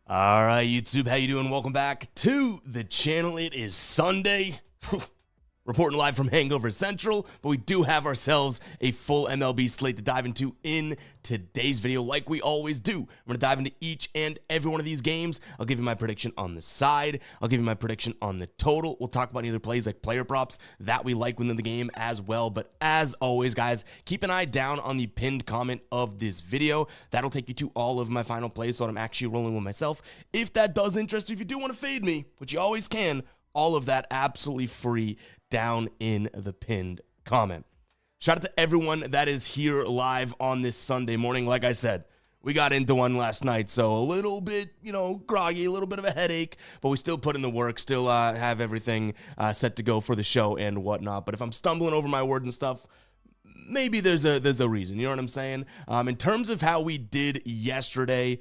All right, YouTube, how you doing? Welcome back to the channel. It is Sunday. Reporting live from Hangover Central, but we do have ourselves a full MLB slate to dive into in today's video, like we always do. I'm going to dive into each and every one of these games. I'll give you my prediction on the side. I'll give you my prediction on the total. We'll talk about any other plays like player props that we like within the game as well. But as always, guys, keep an eye down on the pinned comment of this video. That'll take you to all of my final plays, so I'm actually rolling with myself. If that does interest you, if you do want to fade me, which you always can, all of that absolutely free down in the pinned comment. Shout out to everyone that is here live on this Sunday morning. Like I said, we got into one last night, so a little bit, groggy, a little bit of a headache, but we still put in the work, still have everything set to go for the show and whatnot. But if I'm stumbling over my words and stuff, maybe there's a reason, you know what I'm saying? In terms of how we did yesterday,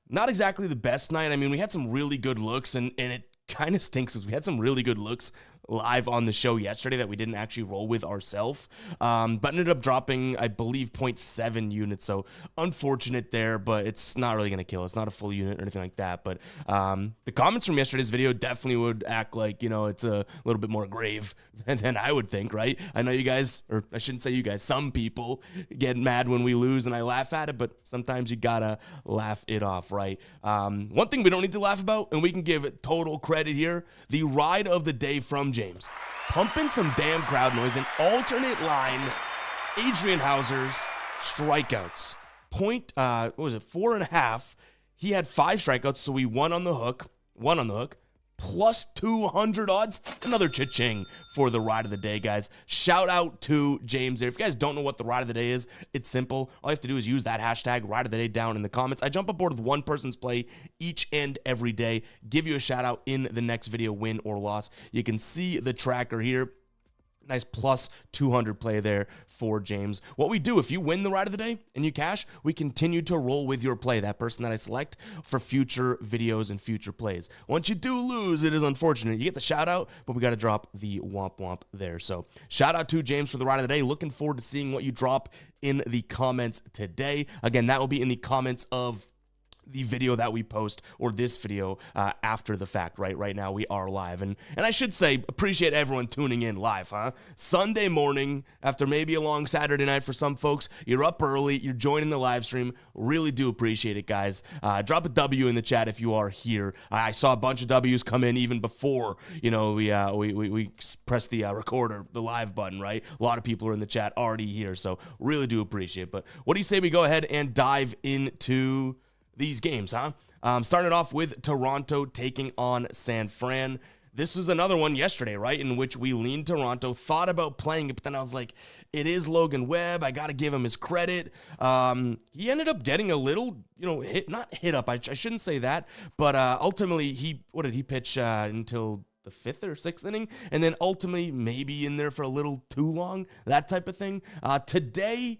not exactly the best night. I mean, we had some really good looks, and it kind of stinks because we had some really good looks live on the show yesterday that we didn't actually roll with ourselves, but ended up dropping, I believe, 0.7 units, so unfortunate there, but it's not really going to kill us, not a full unit or anything like that. But the comments from yesterday's video definitely would act like, it's a little bit more grave than I would think, right? I know you guys, or I shouldn't say you guys, some people get mad when we lose and I laugh at it, but sometimes you gotta laugh it off, right? One thing we don't need to laugh about, and we can give it total credit here, the ride of the day from James. Pumping some damn crowd noise, an alternate line, Adrian Hauser's strikeouts. 4.5. He had 5 strikeouts, so we won on the hook, plus 200 odds. Another cha-ching for the ride of the day, guys. Shout out to James there. If you guys don't know what the ride of the day is, it's simple. All you have to do is use that hashtag ride of the day down in the comments. I jump aboard with one person's play each and every day. Give you a shout out in the next video, win or loss. You can see the tracker here. Nice plus 200 play there for James. What we do, if you win the ride of the day and you cash, we continue to roll with your play, that person that I select, for future videos and future plays. Once you do lose, it is unfortunate. You get the shout out, but we got to drop the womp womp there. So shout out to James for the ride of the day. Looking forward to seeing what you drop in the comments today. Again, that will be in the comments of the video that we post, or this video after the fact. Right now we are live, and I should say, appreciate everyone tuning in live, Sunday morning after maybe a long Saturday night for some folks. You're up early, you're joining the live stream. Really do appreciate it, guys. Drop a W in the chat if you are here. I saw a bunch of W's come in even before we pressed the recorder, the live button, right? A lot of people are in the chat already here, so really do appreciate it. But what do you say we go ahead and dive into these games, started off with Toronto taking on San Fran. This was another one yesterday, right, in which we leaned Toronto, thought about playing it, but then I was like, it is Logan Webb. I got to give him his credit. He ended up getting a little, not hit up. I shouldn't say that, but ultimately, what did he pitch until the 5th or 6th inning? And then ultimately, maybe in there for a little too long, that type of thing. Today,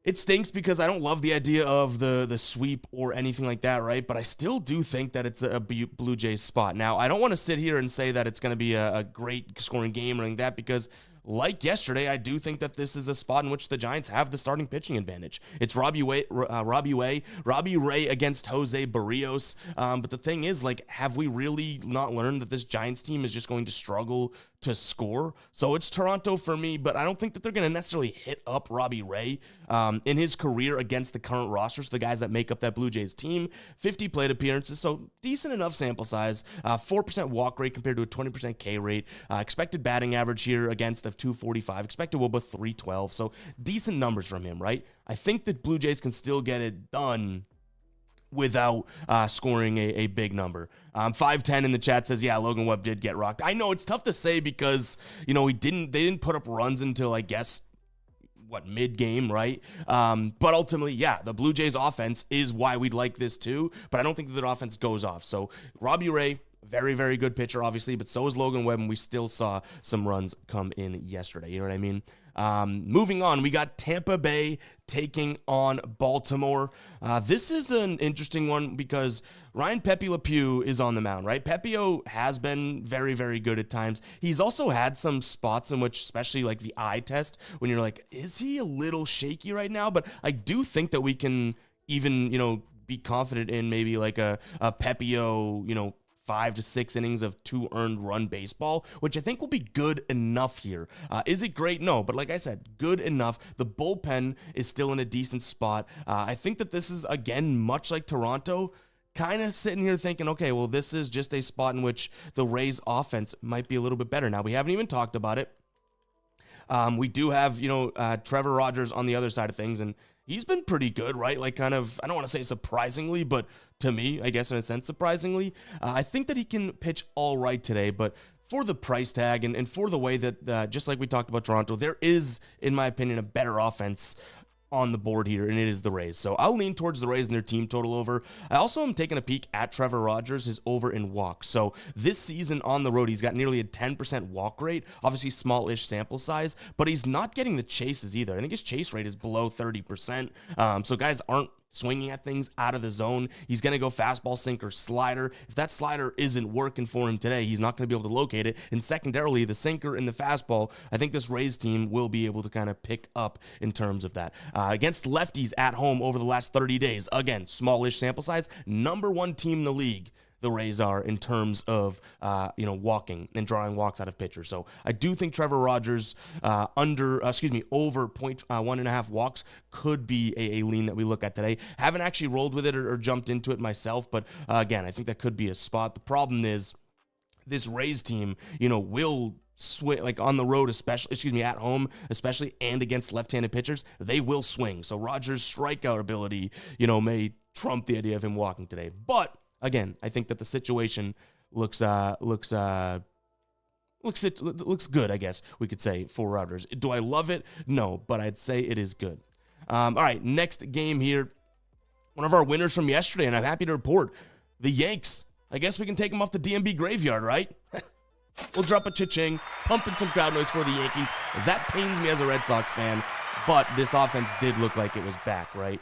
it stinks because I don't love the idea of the sweep or anything like that, right? But I still do think that it's a Blue Jays spot. Now, I don't want to sit here and say that it's going to be a great scoring game or anything like that, because like yesterday, I do think that this is a spot in which the Giants have the starting pitching advantage. It's Robbie Ray against Jose Barrios. But the thing is, have we really not learned that this Giants team is just going to struggle to score? So it's Toronto for me, but I don't think that they're going to necessarily hit up Robbie Ray in his career against the current rosters, the guys that make up that Blue Jays team. 50 plate appearances, so decent enough sample size. 4% walk rate compared to a 20% K rate. Expected batting average here against of 245. Expected WOBA 312, so decent numbers from him, right? I think that Blue Jays can still get it done without scoring a big number. 510 in the chat says, yeah, Logan Webb did get rocked. I know it's tough to say because, they didn't put up runs until, I guess, mid-game, right? But ultimately, yeah, the Blue Jays offense is why we'd like this too, but I don't think that their offense goes off. So Robbie Ray, very, very good pitcher, obviously, but so is Logan Webb, and we still saw some runs come in yesterday. You know what I mean? Moving on, we got Tampa Bay taking on Baltimore. This is an interesting one because Ryan Pepe Le Pew is on the mound, right? Pepio has been very, very good at times. He's also had some spots in which, especially like the eye test, when you're like, is he a little shaky right now? But I do think that we can even, be confident in maybe like a Pepio, 5 to 6 innings of 2 earned run baseball, which I think will be good enough here. Is it great? No, but like I said, good enough. The bullpen is still in a decent spot. I think that this is, again, much like Toronto, kind of sitting here thinking, okay, well, this is just a spot in which the Rays offense might be a little bit better. Now, we haven't even talked about it. We do have, Trevor Rogers on the other side of things, and he's been pretty good, right? Like kind of, I don't want to say surprisingly, but to me, I guess in a sense, surprisingly. I think that he can pitch all right today, but for the price tag and for the way that, just like we talked about Toronto, there is, in my opinion, a better offense on the board here, and it is the Rays. So I'll lean towards the Rays and their team total over. I also am taking a peek at Trevor Rogers, his over in walks. So this season on the road, he's got nearly a 10% walk rate, obviously small-ish sample size, but he's not getting the chases either. I think his chase rate is below 30%. So guys aren't swinging at things out of the zone. He's going to go fastball, sinker, slider. If that slider isn't working for him today, he's not going to be able to locate it. And secondarily, the sinker and the fastball, I think this Rays team will be able to kind of pick up in terms of that. Against lefties at home over the last 30 days, again, smallish sample size, number 1 team in the league. The Rays are in terms of, walking and drawing walks out of pitchers. So I do think Trevor Rogers over 1.5 walks could be a lean that we look at today. Haven't actually rolled with it or jumped into it myself, but again, I think that could be a spot. The problem is this Rays team, will swing, like on the road, especially, at home, especially, and against left-handed pitchers, they will swing. So Rogers' strikeout ability, may trump the idea of him walking today. But again, I think that the situation looks good, I guess we could say, for Rogers. Do I love it? No, but I'd say it is good. All right, next game here. One of our winners from yesterday, and I'm happy to report, the Yanks. I guess we can take them off the DMB graveyard, right? We'll drop a cha-ching, pumping some crowd noise for the Yankees. That pains me as a Red Sox fan, but this offense did look like it was back, right?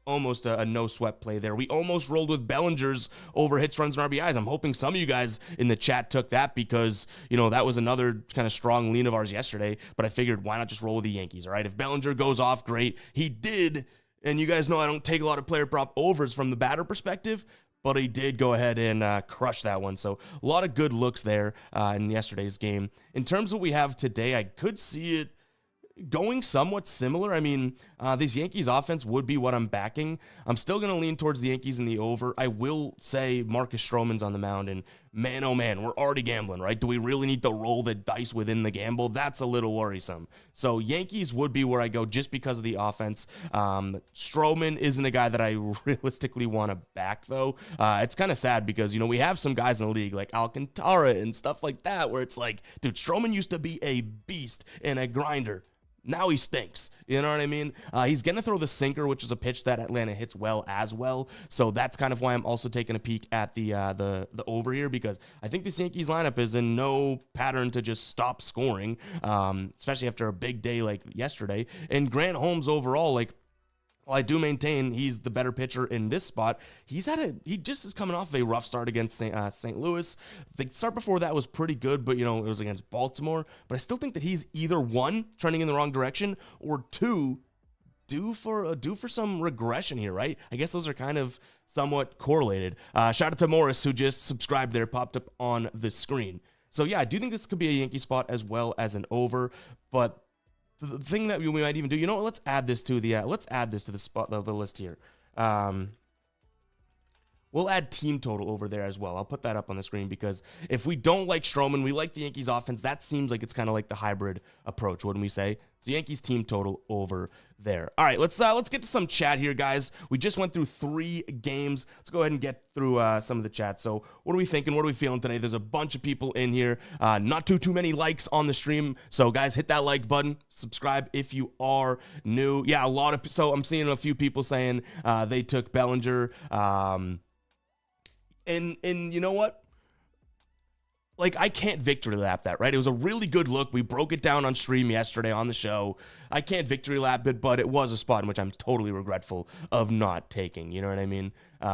Almost a no-sweat play there. We almost rolled with Bellinger's over hits, runs, and RBIs. I'm hoping some of you guys in the chat took that because, that was another kind of strong lean of ours yesterday, but I figured why not just roll with the Yankees, all right? If Bellinger goes off, great. He did, and you guys know I don't take a lot of player prop overs from the batter perspective, but he did go ahead and crush that one. So a lot of good looks there in yesterday's game. In terms of what we have today, I could see it going somewhat similar. I mean, this Yankees offense would be what I'm backing. I'm still going to lean towards the Yankees in the over. I will say Marcus Stroman's on the mound, and man, oh man, we're already gambling, right? Do we really need to roll the dice within the gamble? That's a little worrisome. So Yankees would be where I go just because of the offense. Stroman isn't a guy that I realistically want to back, though. It's kind of sad because, we have some guys in the league like Alcantara and stuff like that where it's like, dude, Stroman used to be a beast and a grinder. Now he stinks. You know what I mean? He's going to throw the sinker, which is a pitch that Atlanta hits well as well. So that's kind of why I'm also taking a peek at the over here, because I think this Yankees lineup is in no pattern to just stop scoring, especially after a big day like yesterday. And Grant Holmes overall, while I do maintain he's the better pitcher in this spot, he just is coming off of a rough start against St. Louis. The start before that was pretty good, but it was against Baltimore. But I still think that he's either one, trending in the wrong direction, or two, due for some regression here, right? I guess those are kind of somewhat correlated. Shout out to Morris, who just subscribed there, popped up on the screen. So yeah, I do think this could be a Yankee spot as well as an over, but the thing that we might even do, let's add this to the spot of the list here. We'll add team total over there as well. I'll put that up on the screen because if we don't like Stroman, we like the Yankees offense. That seems like it's kind of like the hybrid approach, wouldn't we say? So Yankees team total over there. All right, let's get to some chat here, guys. We just went through 3 games. Let's go ahead and get through some of the chat. So what are we thinking? What are we feeling today? There's a bunch of people in here. Not too many likes on the stream. So guys, hit that like button. Subscribe if you are new. Yeah, so I'm seeing a few people saying they took Bellinger. And you know what? I can't victory lap that, right? It was a really good look. We broke it down on stream yesterday on the show. I can't victory lap it, but it was a spot in which I'm totally regretful of not taking. You know what I mean? RR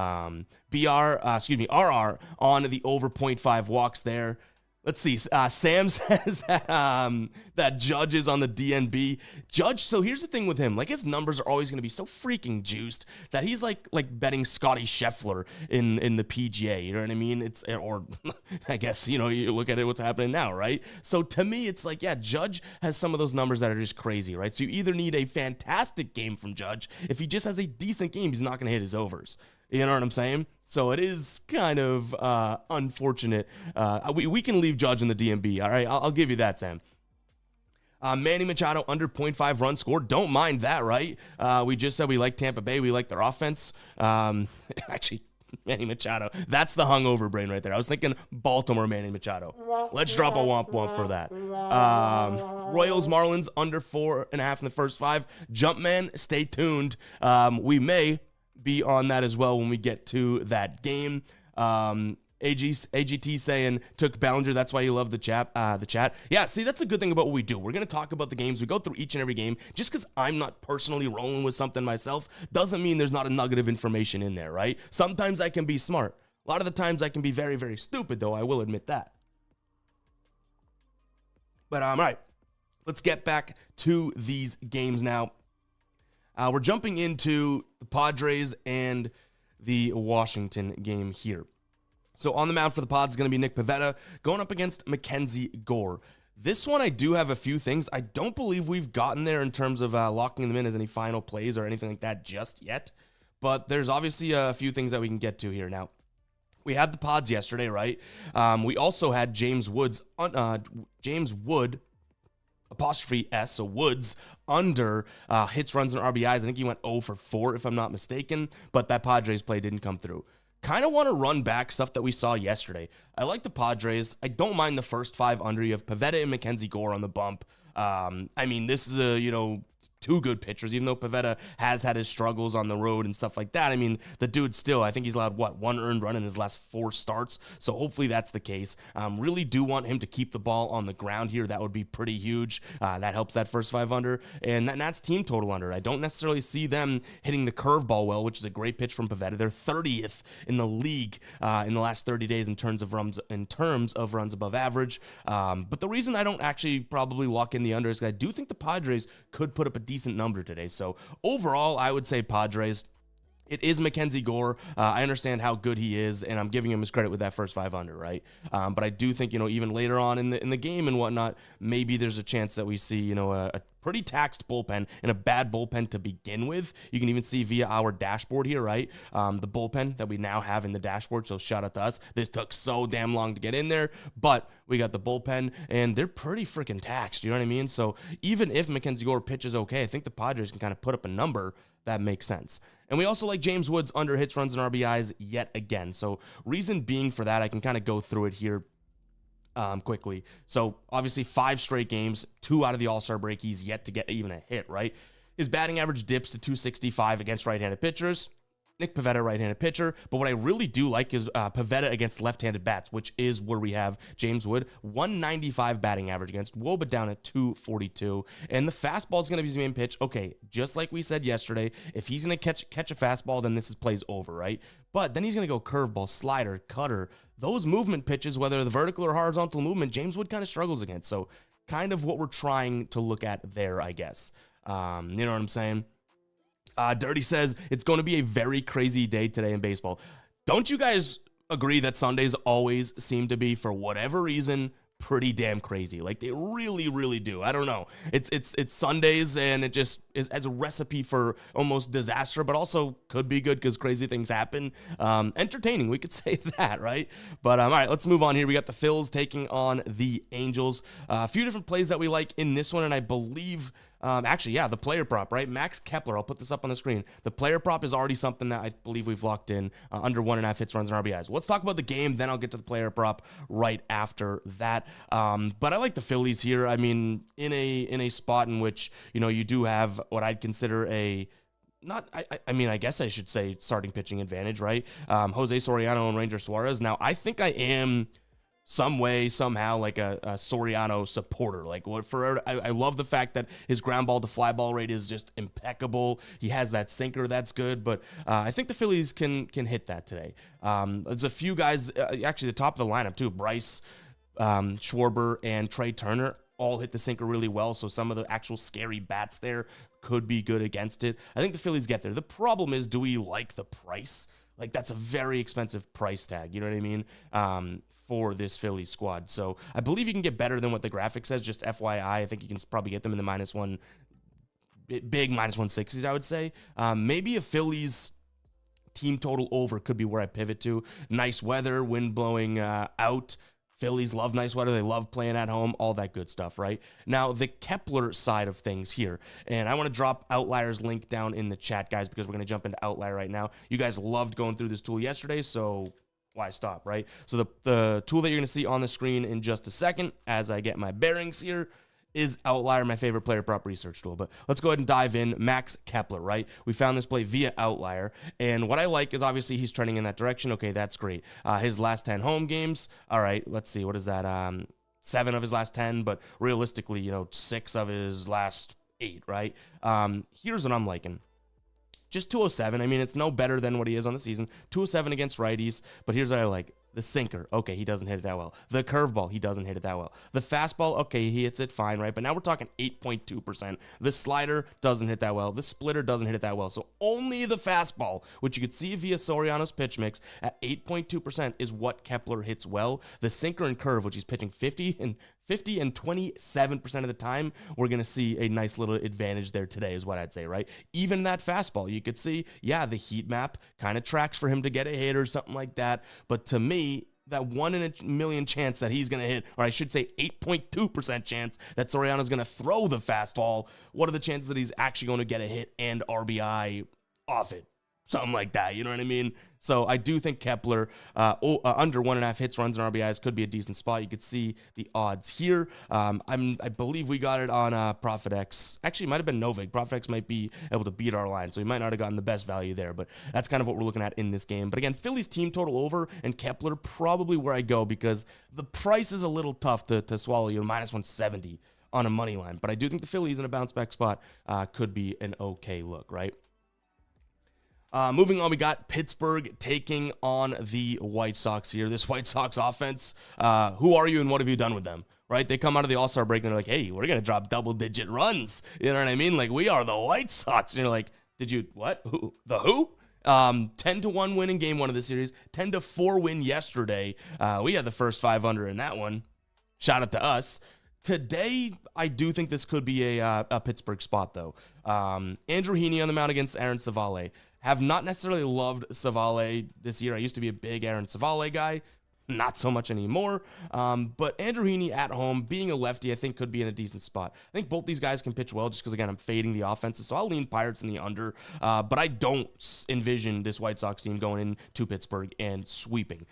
on the over 0.5 walks there. Let's see. Sam says that Judge is on the DNB. Judge, so here's the thing with him. Like, his numbers are always going to be so freaking juiced that he's like betting Scotty Scheffler in the PGA. You know what I mean? Or I guess, you look at it, what's happening now, right? So to me, it's like, yeah, Judge has some of those numbers that are just crazy, right? So you either need a fantastic game from Judge. If he just has a decent game, he's not going to hit his overs. You know what I'm saying? So it is kind of unfortunate. We can leave Judge in the DMB. All right, I'll give you that, Sam. Manny Machado under 0.5 runs scored. Don't mind that, right? We just said we like Tampa Bay. We like their offense. Actually, Manny Machado. That's the hungover brain right there. I was thinking Baltimore Manny Machado. Let's drop a womp womp for that. Royals Marlins under 4.5 in the first 5. Jumpman, stay tuned. We may be on that as well when we get to that game. AGT saying took Ballinger, that's why you love the chat. Yeah, see, that's a good thing about what we do. We're going to talk about the games. We go through each and every game. Just because I'm not personally rolling with something myself doesn't mean there's not a nugget of information in there, right? Sometimes I can be smart. A lot of the times I can be very, very stupid, though. I will admit that. But all right, let's get back to these games now. We're jumping into the Padres and the Washington game here. So on the mound for the Pods is going to be Nick Pivetta going up against Mackenzie Gore. This one, I do have a few things. I don't believe we've gotten there in terms of locking them in as any final plays or anything like that just yet. But there's obviously a few things that we can get to here. Now, we had the Pods yesterday, right? We also had James Wood, apostrophe S, so Woods, under hits, runs, and RBIs. I think he went 0 for 4, if I'm not mistaken, but that Padres play didn't come through. Kind of want to run back stuff that we saw yesterday. I like the Padres. I don't mind the first 5 under. You have Pivetta and Mackenzie Gore on the bump. I mean, this is two good pitchers, even though Pivetta has had his struggles on the road and stuff like that. I mean, the dude still, I think he's allowed, 1 earned run in his last 4 starts, so hopefully that's the case. Really do want him to keep the ball on the ground here. That would be pretty huge. That helps that first 5 under, and that's team total under. I don't necessarily see them hitting the curveball well, which is a great pitch from Pivetta. They're 30th in the league in the last 30 days in terms of runs above average. But the reason I don't actually probably lock in the under is because I do think the Padres could put up a decent number today. So overall, I would say Padres. It is Mackenzie Gore. I understand how good he is, and I'm giving him his credit with that first 5 under, right? But I do think, even later on in the game and whatnot, maybe there's a chance that we see, a pretty taxed bullpen and a bad bullpen to begin with. You can even see via our dashboard here, right? The bullpen that we now have in the dashboard. So shout out to us. This took so damn long to get in there, but we got the bullpen and they're pretty freaking taxed. You know what I mean? So even if Mackenzie Gore pitches okay, I think the Padres can kind of put up a number that makes sense. And we also like James Woods under hits, runs, and RBIs yet again. So reason being for that, I can kind of go through it here quickly. So obviously 5 straight games, 2 out of the All-Star break, he's yet to get even a hit, right? His batting average dips to 265 against right-handed pitchers. Nick Pivetta, right-handed pitcher. But what I really do like is Pivetta against left-handed bats, which is where we have James Wood. 195 batting average against Woba down at 242. And the fastball is going to be his main pitch. Okay, just like we said yesterday, if he's going to catch a fastball, then this plays over, right? But then he's going to go curveball, slider, cutter. Those movement pitches, whether the vertical or horizontal movement, James Wood kind of struggles against. So kind of what we're trying to look at there, I guess. You know what I'm saying? Dirty says it's going to be a very crazy day today in baseball. Don't you guys agree that Sundays always seem to be, for whatever reason, pretty damn crazy? Like, they really, really do. I don't know. It's Sundays, and it just is as a recipe for almost disaster, but also could be good because crazy things happen. Entertaining, we could say that, right? But all right, let's move on here. We got the Phils taking on the Angels. A few different plays that we like in this one, and I believe... the player prop, right? Max Kepler, I'll put this up on the screen. The player prop is already something that I believe we've locked in under 1.5 hits, runs, and RBIs. Let's talk about the game, then I'll get to the player prop right after that. But I like the Phillies here. I mean, in a spot in which, you do have what I'd consider I guess I should say starting pitching advantage, right? Jose Soriano and Ranger Suarez. Now, I think I am... some way, somehow, like a Soriano supporter. I love the fact that his ground ball to fly ball rate is just impeccable. He has that sinker, that's good, but I think the Phillies can hit that today. There's a few guys, actually the top of the lineup too. Bryce, Schwarber and Trey Turner all hit the sinker really well, so some of the actual scary bats there could be good against it. I think the Phillies get there. The problem is, do we like the price? Like, that's a very expensive price tag, you know what I mean, for this Phillies squad. So I believe you can get better than what the graphic says, just FYI. I think you can probably get them in the -1, big -160s, I would say. Maybe a Phillies team total over could be where I pivot to. Nice weather, wind blowing out. Phillies love nice weather. They love playing at home, all that good stuff, right? Now, the Kepler side of things here, and I want to drop Outlier's link down in the chat, guys, because we're going to jump into Outlier right now. You guys loved going through this tool yesterday, so why stop, right? So the tool that you're going to see on the screen in just a second, as I get my bearings here, is Outlier, my favorite player prop research tool. But let's go ahead and dive in. Max Kepler, right? We found this play via Outlier, and what I like is obviously he's trending in that direction. Okay, that's great. His last 10 home games, all right, let's see, what is that? 7 of his last 10, but realistically, 6 of his last 8, right? Here's what I'm liking. Just 207. I mean, it's no better than what he is on the season. 207 against righties, but here's what I like. The sinker, okay, he doesn't hit it that well. The curveball, he doesn't hit it that well. The fastball, okay, he hits it fine, right? But now we're talking 8.2%. The slider doesn't hit that well. The splitter doesn't hit it that well. So only the fastball, which you could see via Soriano's pitch mix at 8.2%, is what Kepler hits well. The sinker and curve, which he's pitching 50 and 27% of the time, we're going to see a nice little advantage there today is what I'd say, right? Even that fastball, you could see, yeah, the heat map kind of tracks for him to get a hit or something like that. But to me, that 1 in a million chance that he's going to hit, or I should say 8.2% chance that Soriano's going to throw the fastball, what are the chances that he's actually going to get a hit and RBI off it? Something like that, you know what I mean? So I do think Kepler under 1.5 hits, runs, and RBIs could be a decent spot. You could see the odds here. I believe we got it on ProfitX. Actually, it might have been Novig. ProfitX might be able to beat our line, so we might not have gotten the best value there, but that's kind of what we're looking at in this game. But again, Phillies team total over and Kepler probably where I go because the price is a little tough to swallow. -170 on a money line, but I do think the Phillies in a bounce back spot could be an okay look, right? Moving on, we got Pittsburgh taking on the White Sox here. This White Sox offense, who are you and what have you done with them, right? They come out of the All-Star break and they're like, hey, we're going to drop double-digit runs. You know what I mean? Like, we are the White Sox. And you're like, did you, what? Who? The who? 10-1 win in game 1 of the series, 10-4 win yesterday. We had the first 5 under in that one. Shout out to us. Today, I do think this could be a Pittsburgh spot, though. Andrew Heaney on the mound against Aaron Savale. Have not necessarily loved Savale this year. I used to be a big Aaron Savale guy. Not so much anymore. But Andrew Heaney at home, being a lefty, I think could be in a decent spot. I think both these guys can pitch well just because, again, I'm fading the offenses. So I'll lean Pirates in the under. But I don't envision this White Sox team going into Pittsburgh and sweeping.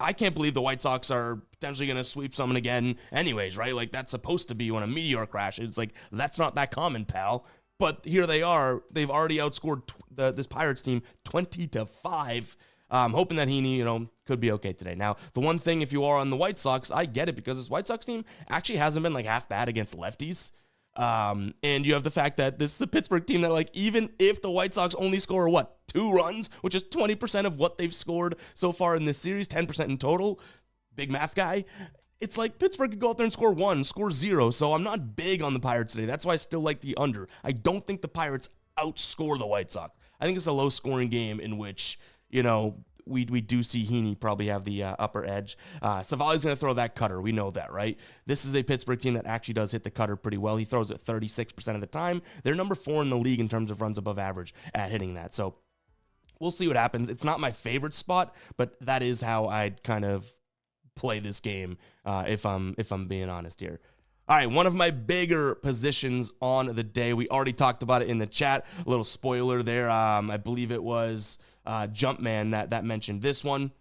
I can't believe the White Sox are potentially going to sweep someone again anyways, right? Like, that's supposed to be when a meteor crashes. It's like, that's not that common, pal. But here they are. They've already outscored this Pirates team 20-5. Hoping that Heaney, could be okay today. Now, the one thing, if you are on the White Sox, I get it because this White Sox team actually hasn't been like half bad against lefties. And you have the fact that this is a Pittsburgh team that, like, even if the White Sox only score 2 runs, which is 20% of what they've scored so far in this series, 10% in total, big math guy. It's like Pittsburgh could go out there and score 1, score 0. So I'm not big on the Pirates today. That's why I still like the under. I don't think the Pirates outscore the White Sox. I think it's a low-scoring game in which, we do see Heaney probably have the upper edge. Savali's going to throw that cutter. We know that, right? This is a Pittsburgh team that actually does hit the cutter pretty well. He throws it 36% of the time. They're number 4 in the league in terms of runs above average at hitting that. So we'll see what happens. It's not my favorite spot, but that is how I'd kind of play this game if I'm being honest here. All right, one of my bigger positions on the day. We already talked about it in the chat. A little spoiler there. I believe it was Jumpman that mentioned this one.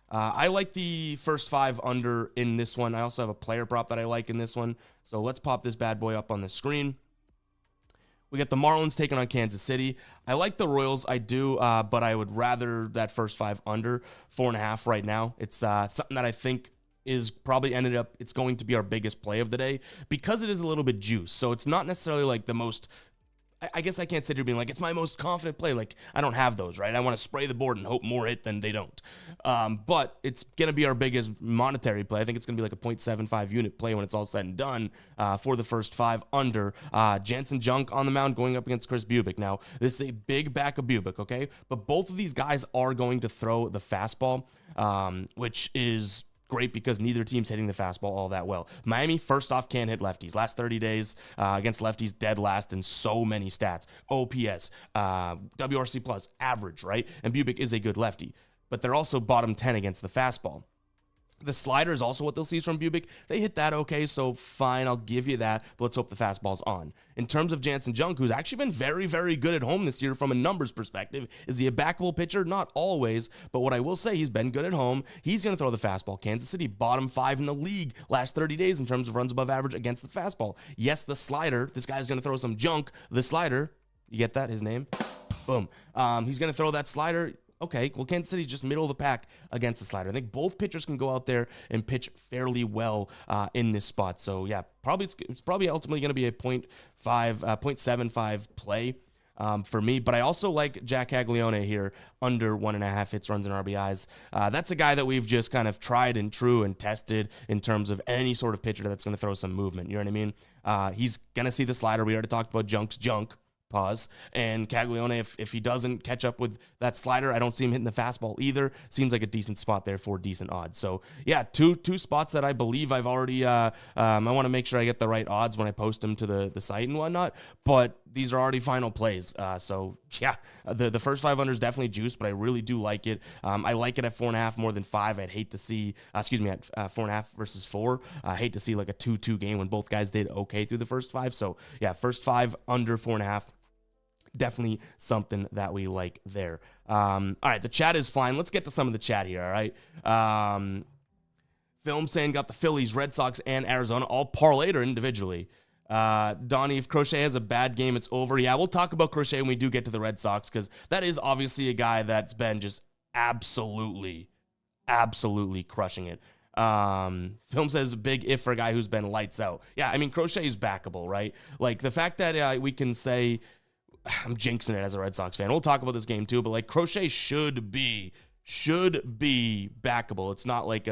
I like the first 5 under in this one. I also have a player prop that I like in this one. So let's pop this bad boy up on the screen. We got the Marlins taking on Kansas City. I like the Royals, I do, but I would rather that first 5 under 4.5 right now. It's something that I think is probably it's going to be our biggest play of the day because it is a little bit juice. So it's not necessarily like the most I guess I can't sit here being like, it's my most confident play. Like, I don't have those, right? I want to spray the board and hope more hit than they don't. But it's going to be our biggest monetary play. I think it's going to be like a 0.75 unit play when it's all said and done for the first 5 under. Jansen Junk on the mound going up against Chris Bubic. Now, this is a big back of Bubic, okay? But both of these guys are going to throw the fastball, which is great because neither team's hitting the fastball all that well. Miami, first off, can't hit lefties. Last 30 days against lefties, dead last in so many stats. OPS, WRC plus, average, right? And Bubic is a good lefty. But they're also bottom 10 against the fastball. The slider is also what they'll see from Bubic. They hit that okay, so fine, I'll give you that, but let's hope the fastball's on. In terms of Jansen Junk, who's actually been very, very good at home this year from a numbers perspective, is he a backable pitcher? Not always, but what I will say, he's been good at home. He's going to throw the fastball. Kansas City, bottom 5 in the league last 30 days in terms of runs above average against the fastball. Yes, the slider, this guy's going to throw some junk. The slider, you get that, his name? Boom. He's going to throw that slider. Okay, well, Kansas City's just middle of the pack against the slider. I think both pitchers can go out there and pitch fairly well in this spot. So, yeah, it's probably ultimately going to be a 0.75 play for me. But I also like Jack Caglione here, under 1.5 hits, runs, and RBIs. That's a guy that we've just kind of tried and true and tested in terms of any sort of pitcher that's going to throw some movement. You know what I mean? He's going to see the slider. We already talked about Junk's junk. Pause. And Caglione, if he doesn't catch up with that slider, I don't see him hitting the fastball either. Seems like a decent spot there for decent odds. So yeah, two spots that I believe I've already, I want to make sure I get the right odds when I post them to the site and whatnot, but these are already final plays. So yeah, the first 5 under is definitely juice, but I really do like it. I like it at 4.5 more than 5. I'd hate to see, at 4.5 versus 4. I hate to see like a 2-2 game when both guys did okay through the first 5. So yeah, first 5 under 4.5. Definitely something that we like there. All right, the chat is fine. Let's get to some of the chat here, all right? Film saying got the Phillies, Red Sox, and Arizona all parlayed or individually. Donnie, if Crochet has a bad game, it's over. Yeah, we'll talk about Crochet when we do get to the Red Sox because that is obviously a guy that's been just absolutely crushing it. Film says big if for a guy who's been lights out. Yeah, I mean, Crochet is backable, right? Like the fact that we can say, I'm jinxing it as a Red Sox fan. We'll talk about this game too, but like Crochet should be backable. It's not like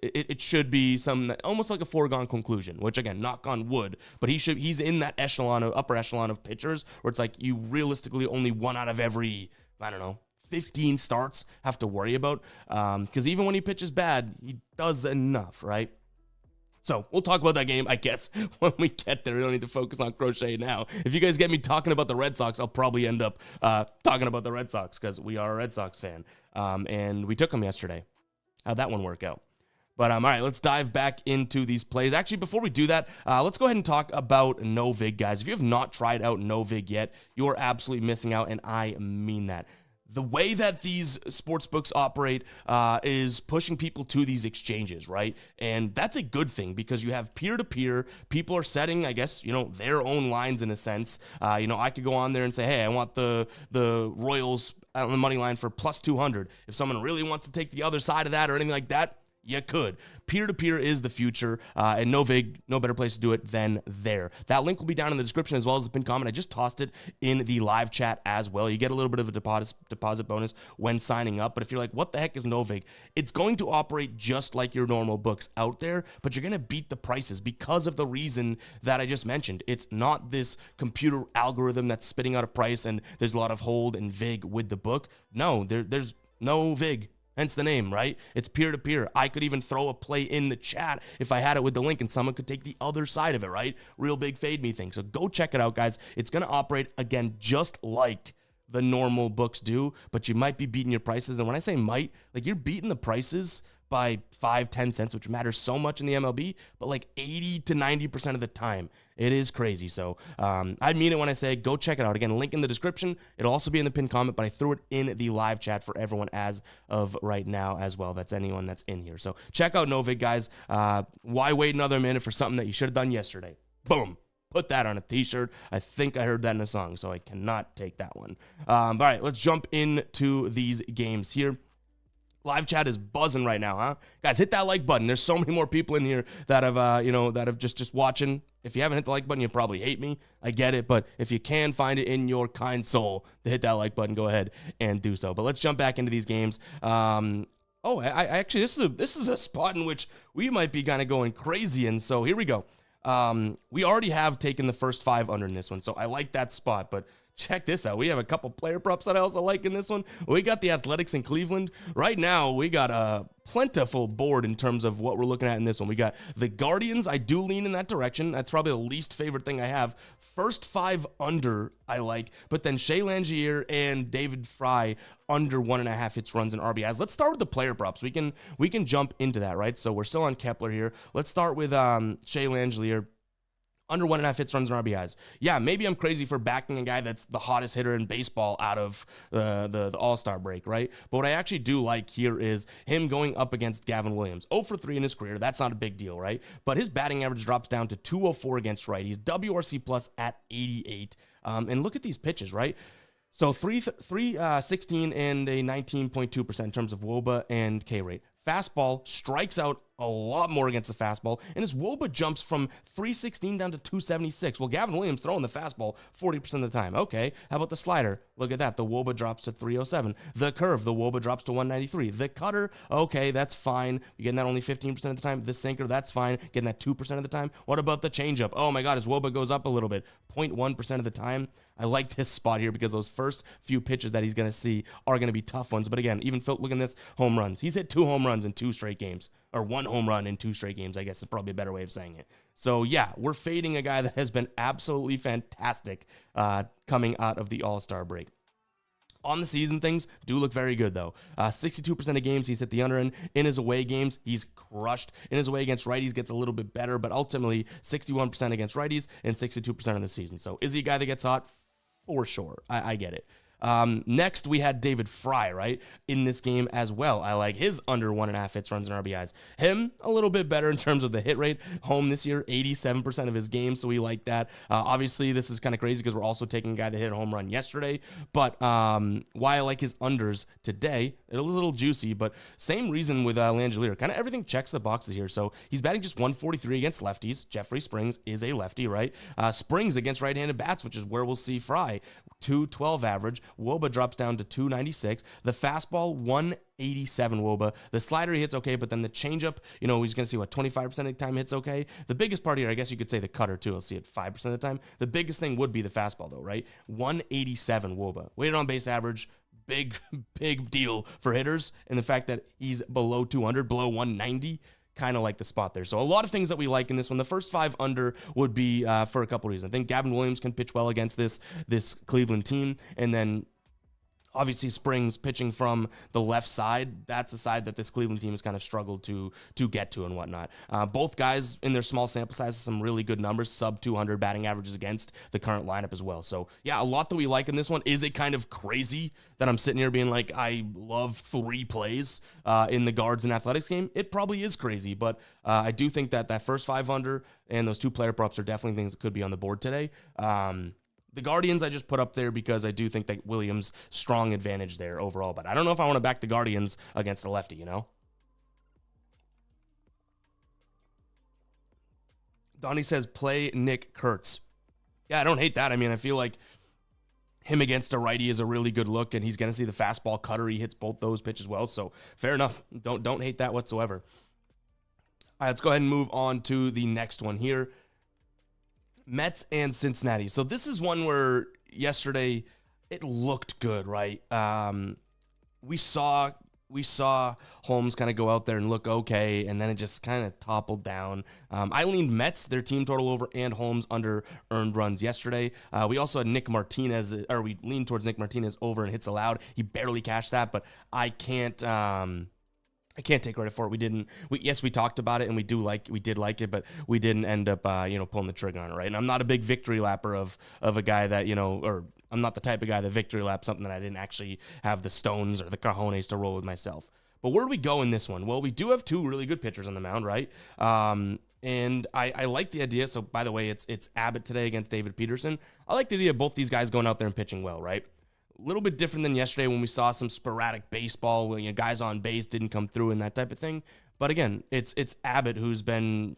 it should be some almost like a foregone conclusion, which again, knock on wood, but he's in that upper echelon of pitchers where it's like you realistically only 1 out of every, I don't know, 15 starts have to worry about. Because even when he pitches bad, he does enough, right? So we'll talk about that game, I guess, when we get there. We don't need to focus on Crochet now. If you guys get me talking about the Red Sox, I'll probably end up talking about the Red Sox because we are a Red Sox fan. And we took them yesterday. How'd that one work out? But all right, let's dive back into these plays. Actually, before we do that, let's go ahead and talk about No Vig, guys. If you have not tried out No Vig yet, you are absolutely missing out, and I mean that. The way that these sports books operate is pushing people to these exchanges, right? And that's a good thing because you have peer-to-peer. People are setting, I guess, their own lines in a sense. I could go on there and say, hey, I want the Royals on the money line for plus 200. If someone really wants to take the other side of that or anything like that, you could. Peer-to-peer is the future, and no better place to do it than there. That link will be down in the description as well as the pinned comment. I just tossed it in the live chat as well. You get a little bit of a deposit bonus when signing up, but if you're like, what the heck is Novig? It's going to operate just like your normal books out there, but you're going to beat the prices because of the reason that I just mentioned. It's not this computer algorithm that's spitting out a price and there's a lot of hold and vig with the book. No, there's no vig. Hence the name, right? It's peer-to-peer. I could even throw a play in the chat if I had it with the link and someone could take the other side of it, right? Real big fade me thing. So go check it out, guys. It's going to operate, again, just like the normal books do, but you might be beating your prices. And when I say might, like you're beating the prices by 5-10 cents, which matters so much in the MLB, but like 80 to 90% of the time. It is crazy. So I mean it when I say go check it out. Again, link in the description. It'll also be in the pinned comment, but I threw it in the live chat for everyone as of right now as well. That's anyone that's in here. So check out Novig, guys. Why wait another minute for something that you should have done yesterday? Boom. Put that on a t-shirt. I think I heard that in a song, so I cannot take that one. All right, let's jump into these games here. Live chat is buzzing right now, huh? Guys, hit that like button. There's so many more people in here that have, that have just watching If you haven't hit the like button, you probably hate me. I get it, but if you can find it in your kind soul to hit that like button, go ahead and do so. But let's jump back into these games. I actually, this is a spot in which we might be kind of going crazy, and so here we go. We already have taken the first 5 under in this one, so I like that spot, but check this out. We have a couple player props that I also like in this one. We got the Athletics in Cleveland. Right now, we got a plentiful board in terms of what we're looking at in this one. We got the Guardians. I do lean in that direction. That's probably the least favorite thing I have. First 5 under, I like, but then Shea Langier and David Fry under 1.5 hits, runs, and RBIs. Let's start with the player props. We can jump into that, right? So we're still on Kepler here. Let's start with Shea Langier. Under 1.5 hits, runs, and RBIs. Yeah, maybe I'm crazy for backing a guy that's the hottest hitter in baseball out of the All-Star break, right? But what I actually do like here is him going up against Gavin Williams. 0 for 3 in his career. That's not a big deal, right? But his batting average drops down to 204 against righties. WRC plus at 88. And look at these pitches, right? So 316 and a 19.2% in terms of WOBA and K rate. Fastball strikes out a lot more against the fastball, and his WOBA jumps from 316 down to 276. Well, Gavin Williams throwing the fastball 40% of the time. Okay, how about the slider? Look at that. The WOBA drops to 307. The curve, the WOBA drops to 193. The cutter, okay, that's fine. You're getting that only 15% of the time. The sinker, that's fine. Getting that 2% of the time. What about the changeup? Oh my God, his WOBA goes up a little bit. 0.1% of the time. I like this spot here because those first few pitches that he's going to see are going to be tough ones. But again, even Phil, look at this, home runs. He's hit 2 home runs in 2 straight games, or 1 home run in 2 straight games, I guess is probably a better way of saying it. So yeah, we're fading a guy that has been absolutely fantastic coming out of the All-Star break. On the season, things do look very good, though. 62% of games, he's hit the under. In his away games, he's crushed. In his away against righties, gets a little bit better, but ultimately 61% against righties and 62% of the season. So is he a guy that gets hot? For sure. I get it. Next, we had David Fry, right, in this game as well. I like his under 1.5 hits, runs, and RBIs. Him, a little bit better in terms of the hit rate. Home this year, 87% of his games, so we like that. Obviously, this is kind of crazy because we're also taking a guy that hit a home run yesterday, but why I like his unders today, it's a little juicy, but same reason with Langelier. Kind of everything checks the boxes here. So he's batting just 143 against lefties. Jeffrey Springs is a lefty, right? Springs against right-handed bats, which is where we'll see Fry. 212 average. WOBA drops down to 296. The fastball, 187 WOBA. The slider he hits okay, but then the changeup, he's going to see 25% of the time hits okay. The biggest part here, I guess you could say the cutter too. I'll see it 5% of the time. The biggest thing would be the fastball though, right? 187 WOBA. Weighted on base average, big deal for hitters. And the fact that he's below 200, below 190, kind of like the spot there. So a lot of things that we like in this one. The first 5 under would be for a couple reasons. I think Gavin Williams can pitch well against this Cleveland team. And then obviously Springs pitching from the left side. That's a side that this Cleveland team has kind of struggled to get to and whatnot. Both guys in their small sample sizes, some really good numbers, sub 200 batting averages against the current lineup as well. So yeah, a lot that we like in this one. Is it kind of crazy that I'm sitting here being like, I love 3 plays in the Guards and Athletics game? It probably is crazy, but I do think that first 5 under and those 2 player props are definitely things that could be on the board today. The Guardians I just put up there because I do think that Williams' strong advantage there overall. But I don't know if I want to back the Guardians against the lefty, Donnie says, play Nick Kurtz. Yeah, I don't hate that. I mean, I feel like him against a righty is a really good look, and he's going to see the fastball cutter. He hits both those pitches well, so fair enough. Don't hate that whatsoever. All right, let's go ahead and move on to the next one here. Mets and Cincinnati. So this is one where yesterday it looked good, right? We saw Holmes kind of go out there and look okay, and then it just kind of toppled down. I leaned Mets, their team total over, and Holmes under earned runs yesterday. We also had Nick Martinez, or we leaned towards Nick Martinez over and hits allowed. He barely cashed that, but I can't take credit for it. We talked about it and we did like it, but we didn't end up, pulling the trigger on it, right? And I'm not a big victory lapper of a guy that, or I'm not the type of guy that victory laps something that I didn't actually have the stones or the cojones to roll with myself. But where do we go in this one? Well, we do have 2 really good pitchers on the mound, right? And I like the idea. So by the way, it's Abbott today against David Peterson. I like the idea of both these guys going out there and pitching well, right? A little bit different than yesterday when we saw some sporadic baseball where guys on base didn't come through and that type of thing. But again, it's Abbott who's been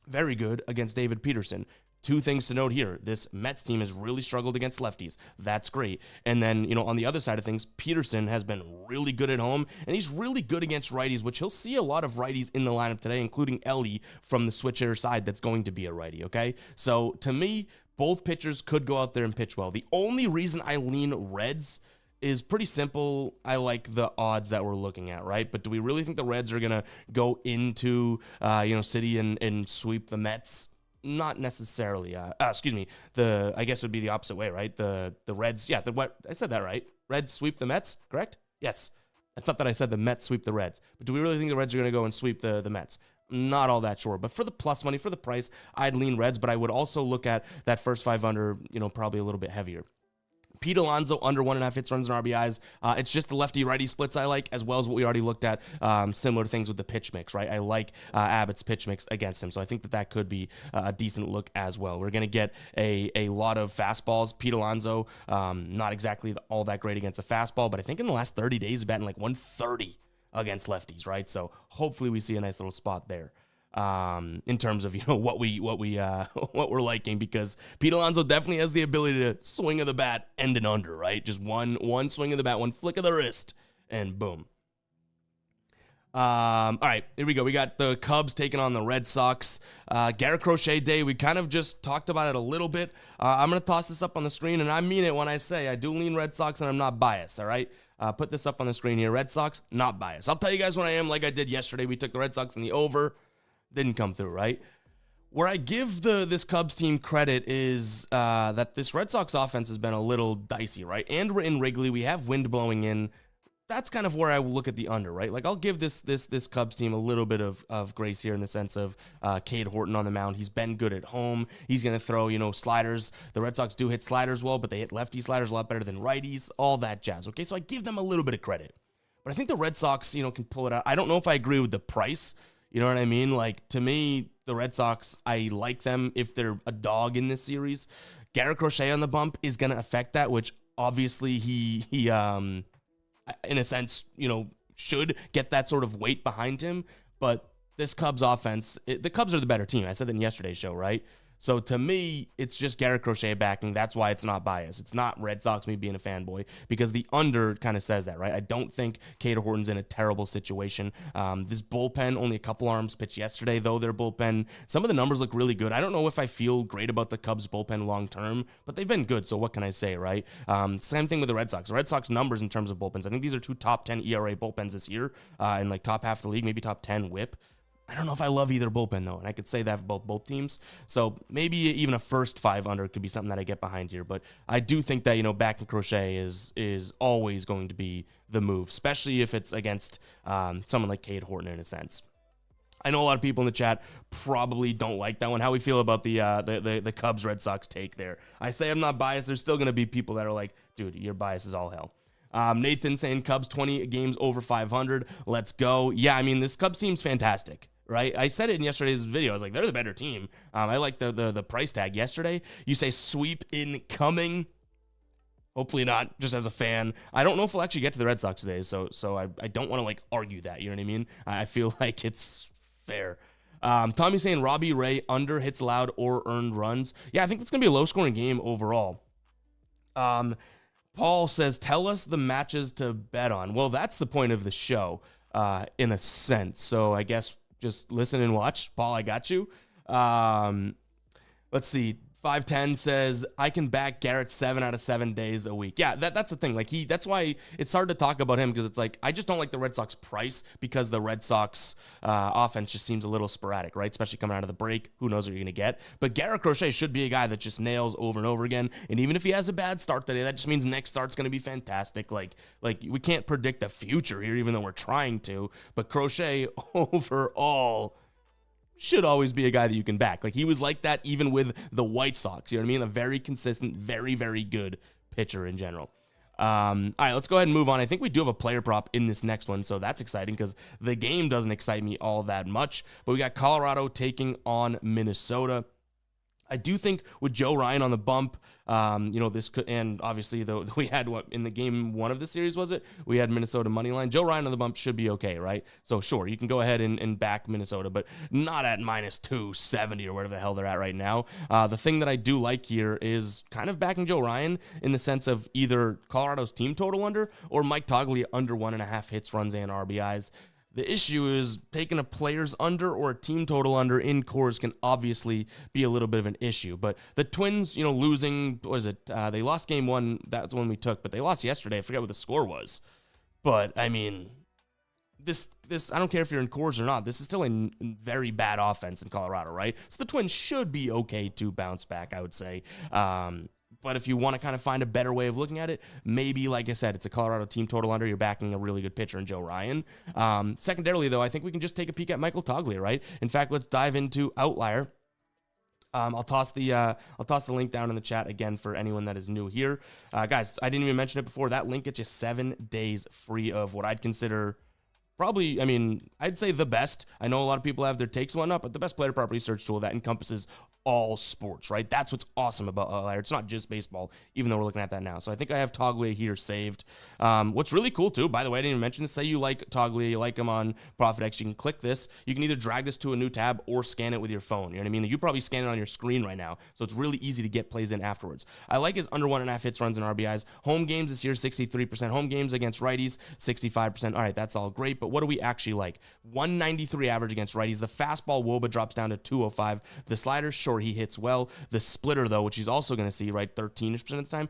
very good against David Peterson. Two things to note here. This Mets team has really struggled against lefties. That's great. And then, on the other side of things, Peterson has been really good at home, and he's really good against righties, which he'll see a lot of righties in the lineup today, including Ellie from the switch hitter side that's going to be a righty, okay? So, to me, both pitchers could go out there and pitch well. The only reason I lean Reds is pretty simple. I like the odds that we're looking at, right? But do we really think the Reds are going to go into, City and sweep the Mets? Not necessarily. I guess it would be the opposite way, right? The Reds, I said that right. Reds sweep the Mets, correct? Yes. I thought that I said the Mets sweep the Reds. But do we really think the Reds are going to go and sweep the Mets? Not all that sure. But for the plus money, for the price, I'd lean Reds, but I would also look at that first 5 under, probably a little bit heavier. Pete Alonso under 1.5 hits, runs, and RBIs. It's just the lefty-righty splits I like, as well as what we already looked at, similar things with the pitch mix, right? I like Abbott's pitch mix against him, so I think that could be a decent look as well. We're going to get a lot of fastballs. Pete Alonso, not exactly all that great against a fastball, but I think in the last 30 days, he's batting like 130 against lefties, right? So hopefully we see a nice little spot there. In terms of what we're liking, because Pete Alonso definitely has the ability to swing of the bat end and under, right? Just one swing of the bat, one flick of the wrist, and boom. All right, here we go. We got the Cubs taking on the Red Sox. Garrett Crochet Day. We kind of just talked about it a little bit. I'm gonna toss this up on the screen, and I mean it when I say I do lean Red Sox, and I'm not biased. All right. Put this up on the screen here. Red Sox, not biased. I'll tell you guys when I am, like I did yesterday. We took the Red Sox in the over. Didn't come through, right? Where I give this Cubs team credit is that this Red Sox offense has been a little dicey, right? And we're in Wrigley. We have wind blowing in. That's kind of where I look at the under, right? Like, I'll give this Cubs team a little bit of grace here in the sense of Cade Horton on the mound. He's been good at home. He's going to throw, sliders. The Red Sox do hit sliders well, but they hit lefty sliders a lot better than righties, all that jazz, okay? So I give them a little bit of credit. But I think the Red Sox, can pull it out. I don't know if I agree with the price. You know what I mean? Like, to me, the Red Sox, I like them if they're a dog in this series. Garrett Crochet on the bump is going to affect that, which obviously he in a sense, should get that sort of weight behind him. But this Cubs offense, the Cubs are the better team. I said that in yesterday's show, right? So to me, it's just Garrett Crochet backing. That's why it's not biased. It's not Red Sox me being a fanboy, because the under kind of says that, right? I don't think Cade Horton's in a terrible situation. This bullpen, only a couple arms pitched yesterday, though their bullpen, some of the numbers look really good. I don't know if I feel great about the Cubs bullpen long term, but they've been good, so what can I say, right? Same thing with the Red Sox. The Red Sox numbers in terms of bullpens, I think these are 2 top 10 ERA bullpens this year, in like top half of the league, maybe top 10 whip. I don't know if I love either bullpen, though, and I could say that for both teams. So maybe even a first 5 under could be something that I get behind here. But I do think that, backing Crochet is always going to be the move, especially if it's against someone like Cade Horton in a sense. I know a lot of people in the chat probably don't like that one. How we feel about the Cubs Red Sox take there. I say I'm not biased. There's still going to be people that are like, dude, your bias is all hell. Nathan saying Cubs 20 games over 500. Let's go. Yeah, I mean, this Cubs team's fantastic. Right? I said it in yesterday's video. I was like, they're the better team. I like the price tag yesterday. You say sweep incoming. Hopefully not, just as a fan. I don't know if we'll actually get to the Red Sox today, so I don't want to argue that. You know what I mean? I feel like it's fair. Tommy saying Robbie Ray under hits allowed or earned runs. Yeah, I think it's going to be a low-scoring game overall. Paul says, tell us the matches to bet on. Well, that's the point of the show, in a sense. So I guess just listen and watch. Paul, I got you. Let's see. 510 says, I can back Garrett 7 out of 7 days a week. Yeah, that's the thing. That's why it's hard to talk about him, because it's like, I just don't like the Red Sox price, because the Red Sox offense just seems a little sporadic, right? Especially coming out of the break. Who knows what you're going to get? But Garrett Crochet should be a guy that just nails over and over again. And even if he has a bad start today, that just means next start's going to be fantastic. Like we can't predict the future here, even though we're trying to. But Crochet overall should always be a guy that you can back. He was like that even with the White Sox. You know what I mean? A very consistent, very, very good pitcher in general. All right, let's go ahead and move on. I think we do have a player prop in this next one, so that's exciting because the game doesn't excite me all that much. But we got Colorado taking on Minnesota. I do think with Joe Ryan on the bump, this could, and obviously though we had what in the game 1 of the series, was it? We had Minnesota money line. Joe Ryan on the bump should be okay, right? So sure, you can go ahead and back Minnesota, but not at minus 270 or whatever the hell they're at right now. The thing that I do like here is kind of backing Joe Ryan in the sense of either Colorado's team total under or Mike Toglia under 1.5 hits, runs, and RBIs. The issue is taking a player's under or a team total under in cores can obviously be a little bit of an issue. But the Twins, losing, what is it? They lost game 1. That's the one we took, but they lost yesterday. I forget what the score was. But, I mean, this I don't care if you're in cores or not. This is still a very bad offense in Colorado, right? So the Twins should be okay to bounce back, I would say. But if you want to kind of find a better way of looking at it, maybe, like I said, it's a Colorado team total under. You're backing a really good pitcher in Joe Ryan. Secondarily, though, I think we can just take a peek at Michael Toglia, right? In fact, let's dive into Outlier. I'll toss the link down in the chat again for anyone that is new here. Guys, I didn't even mention it before. That link gets you 7 days free of what I'd consider probably, I'd say the best. I know a lot of people have their takes and whatnot, but the best player prop research tool that encompasses all sports, right? That's what's awesome about Outlier. It's not just baseball, even though we're looking at that now. So I think I have Toglia here saved. What's really cool, too, by the way, I didn't even mention this. Say you like Toglia, you like him on ProfitX, you can click this. You can either drag this to a new tab or scan it with your phone. You know what I mean? You probably scan it on your screen right now, so it's really easy to get plays in afterwards. I like his under 1.5 hits, runs, and RBIs. Home games this year, 63%. Home games against righties, 65%. All right, that's all great, but what do we actually like? 193 average against righties. The fastball WOBA drops down to 205. The slider, sure, he hits well. The splitter, though, which he's also going to see, right, 13% of the time,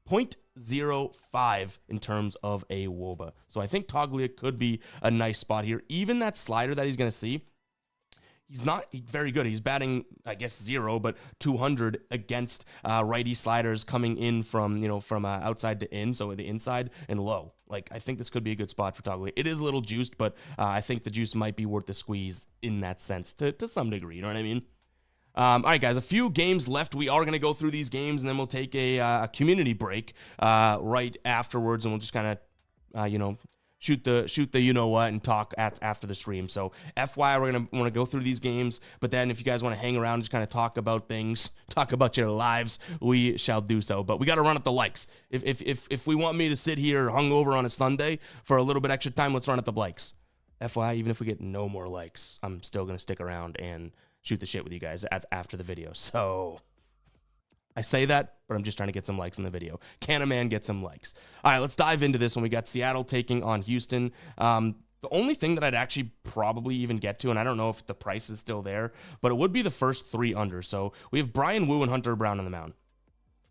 0.05 in terms of a WOBA. So I think Toglia could be a nice spot here. Even that slider that he's going to see, he's not very good. He's batting, I guess, 0, but 200 against righty sliders coming in from outside to in, so the inside and low. Like, I think this could be a good spot for Toglia. It is a little juiced, but I think the juice might be worth the squeeze in that sense to some degree. You know what I mean? All right, guys, a few games left. We are going to go through these games, and then we'll take a community break right afterwards, and we'll just kind of, shoot the you-know-what and talk after the stream. So, FYI, we're going to want to go through these games, but then if you guys want to hang around and just kind of talk about things, talk about your lives, we shall do so. But we got to run up the likes. If we want me to sit here hungover on a Sunday for a little bit extra time, let's run up the likes. FYI, even if we get no more likes, I'm still going to stick around and shoot the shit with you guys after the video. So I say that, but I'm just trying to get some likes in the video. Can a man get some likes? All right, let's dive into this one. We got Seattle taking on Houston. The only thing that I'd actually probably even get to, and I don't know if the price is still there, but it would be the first 3 under. So we have Brian Wu and Hunter Brown on the mound.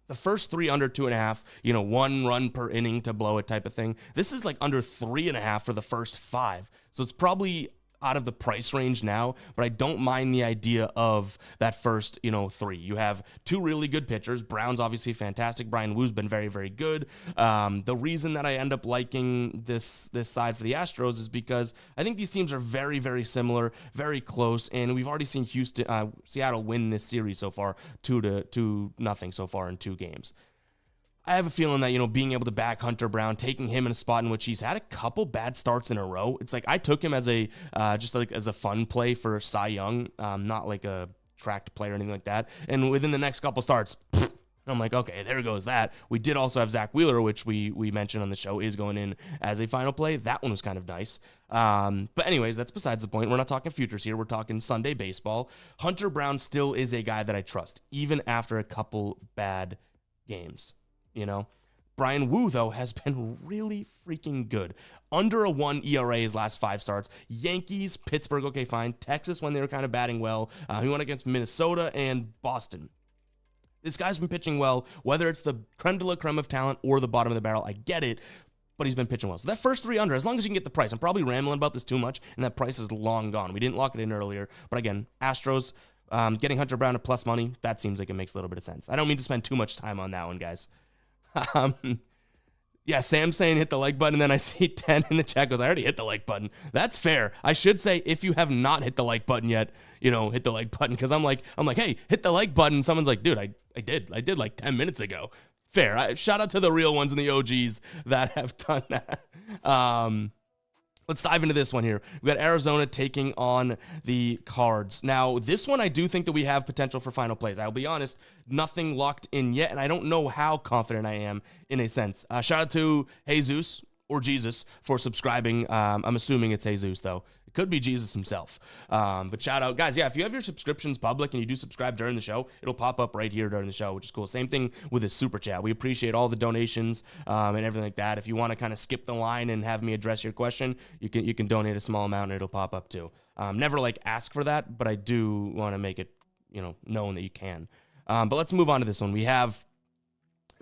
The first 3 under 2.5, 1 run per inning to blow it type of thing. This is like under 3.5 for the first 5. So it's probably out of the price range now, but I don't mind the idea of that first, 3. You have 2 really good pitchers. Brown's obviously fantastic. Brian Wu's been very, very good. The reason that I end up liking this side for the Astros is because I think these teams are very, very similar, very close, and we've already seen Seattle win this series so far, 2-0 so far in 2 games. I have a feeling that, being able to back Hunter Brown, taking him in a spot in which he's had a couple bad starts in a row. It's like I took him as a as a fun play for Cy Young, not like a tracked play or anything like that. And within the next couple starts, I'm like, okay, there goes that. We did also have Zach Wheeler, which we mentioned on the show is going in as a final play. That one was kind of nice. But anyways, that's besides the point. We're not talking futures here. We're talking Sunday baseball. Hunter Brown still is a guy that I trust, even after a couple bad games. Brian Wu, though, has been really freaking good. Under a 1 ERA his last 5 starts. Yankees, Pittsburgh, okay, fine. Texas, when they were kind of batting well. He went against Minnesota and Boston. This guy's been pitching well, whether it's the creme de la creme of talent or the bottom of the barrel. I get it, but he's been pitching well. So that first 3 under, as long as you can get the price. I'm probably rambling about this too much, and that price is long gone. We didn't lock it in earlier. But again, Astros, getting Hunter Brown at plus money, that seems like it makes a little bit of sense. I don't mean to spend too much time on that one, guys. Yeah, Sam's saying hit the like button, and then I see 10 in the chat goes, I already hit the like button. That's fair. I should say, if you have not hit the like button yet, hit the like button, because I'm like, hey, hit the like button. Someone's like, dude, I did like 10 minutes ago. Fair. Shout out to the real ones and the OGs that have done that. Let's dive into this one here. We got Arizona taking on the Cards. Now, this one I do think that we have potential for final plays. I'll be honest, nothing locked in yet, and I don't know how confident I am in a sense. Shout out to Jesus or Jesus for subscribing. I'm assuming it's Jesus, though. It could be Jesus himself. But shout out. Guys, yeah, if you have your subscriptions public and you do subscribe during the show, it'll pop up right here during the show, which is cool. Same thing with the super chat. We appreciate all the donations and everything like that. If you want to kind of skip the line and have me address your question, you can donate a small amount and it'll pop up too. Never like ask for that, but I do want to make it, known that you can. But let's move on to this one. We have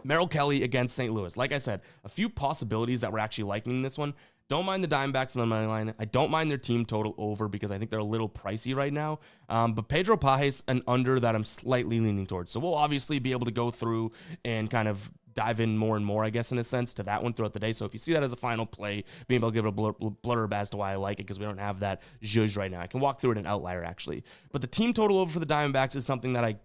Merrill Kelly against St. Louis. Like I said, a few possibilities that we're actually liking in this one. Don't mind the Diamondbacks on the money line. I don't mind their team total over because I think they're a little pricey right now. But Pedro Pajes, an under that I'm slightly leaning towards. So we'll obviously be able to go through and kind of dive in more and more, I guess, in a sense, to that one throughout the day. So if you see that as a final play, being able to give it a blurb as to why I like it, because we don't have that zhuzh right now. I can walk through it in Outlier, actually. But the team total over for the Diamondbacks is something that I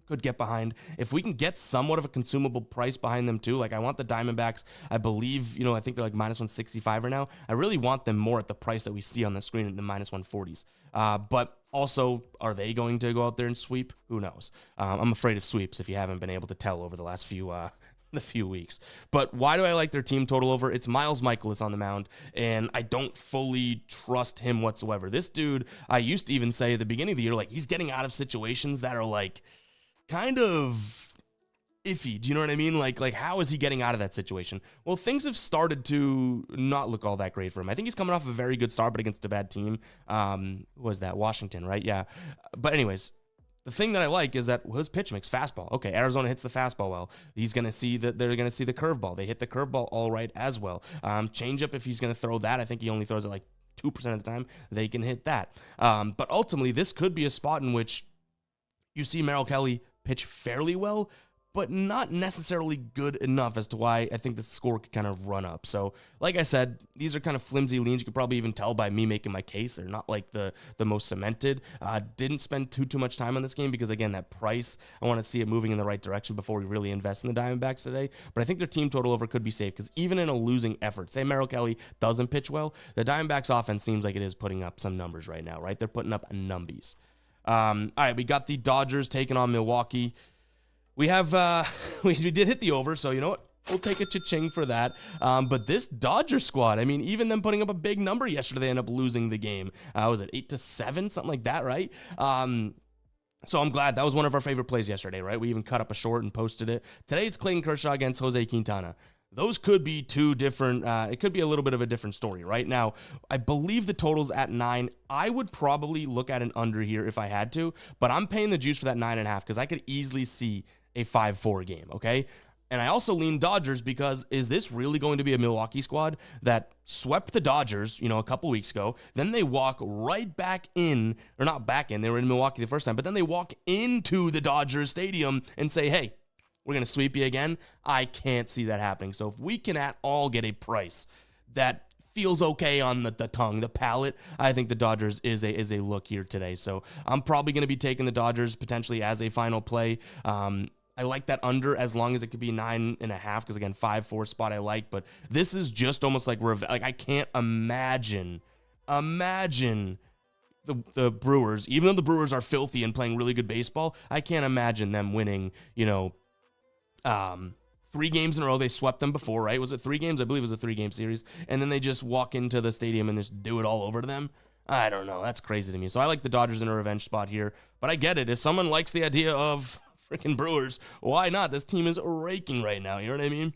could get behind. If we can get somewhat of a consumable price behind them too, like I want the Diamondbacks, I believe, I think they're like minus 165 right now. I really want them more at the price that we see on the screen at the minus 140s. But also, are they going to go out there and sweep? Who knows? I'm afraid of sweeps if you haven't been able to tell over the last few weeks. But why do I like their team total over? It's Miles Michaelis on the mound, and I don't fully trust him whatsoever. This dude, I used to even say at the beginning of the year, like he's getting out of situations that are like kind of iffy. Do you know what I mean? Like how is he getting out of that situation? Well, things have started to not look all that great for him. I think he's coming off a very good start, but against a bad team. Was that Washington, right? Yeah. But anyways, the thing that I like is that his pitch mix, fastball. Okay, Arizona hits the fastball well. He's going to see that they're going to see the curveball. They hit the curveball all right as well. Changeup, if he's going to throw that, I think he only throws it like 2% of the time. They can hit that. But ultimately, this could be a spot in which you see Merrill Kelly pitch fairly well, but not necessarily good enough as to why I think the score could kind of run up. So, like I said, these are kind of flimsy leans. You could probably even tell by me making my case. They're not like the most cemented. Didn't spend too much time on this game because, again, that price, I want to see it moving in the right direction before we really invest in the Diamondbacks today. But I think their team total over could be safe because even in a losing effort, say Merrill Kelly doesn't pitch well, the Diamondbacks offense seems like it is putting up some numbers right now, right? They're putting up numbies. All right, we got the Dodgers taking on Milwaukee. We have, we did hit the over, so you know what? We'll take a cha-ching for that. But this Dodger squad, I mean, even them putting up a big number yesterday, they end up losing the game. Was it 8-7, something like that, right? So I'm glad. That was one of our favorite plays yesterday, right? We even cut up a short and posted it. Today it's Clayton Kershaw against Jose Quintana. Those could be two different, it could be a little bit of a different story. Right now, I believe the total's at 9. I would probably look at an under here if I had to, but I'm paying the juice for that 9.5 because I could easily see a 5-4 game, okay? And I also lean Dodgers because is this really going to be a Milwaukee squad that swept the Dodgers, a couple weeks ago, then they walk right back in, or not back in, they were in Milwaukee the first time, but then they walk into the Dodgers stadium and say, hey, we're going to sweep you again? I can't see that happening. So if we can at all get a price that feels okay on the tongue, the palate, I think the Dodgers is a look here today. So I'm probably going to be taking the Dodgers potentially as a final play. I like that under as long as it could be 9.5 because, again, 5-4 spot I like. But this is just almost like I can't imagine the Brewers, even though the Brewers are filthy and playing really good baseball, I can't imagine them winning, 3 games in a row. They swept them before, right? Was it 3 games? I believe it was a 3-game series. And then they just walk into the stadium and just do it all over to them. I don't know. That's crazy to me. So I like the Dodgers in a revenge spot here. But I get it. If someone likes the idea of freaking Brewers, why not? This team is raking right now. You know what I mean?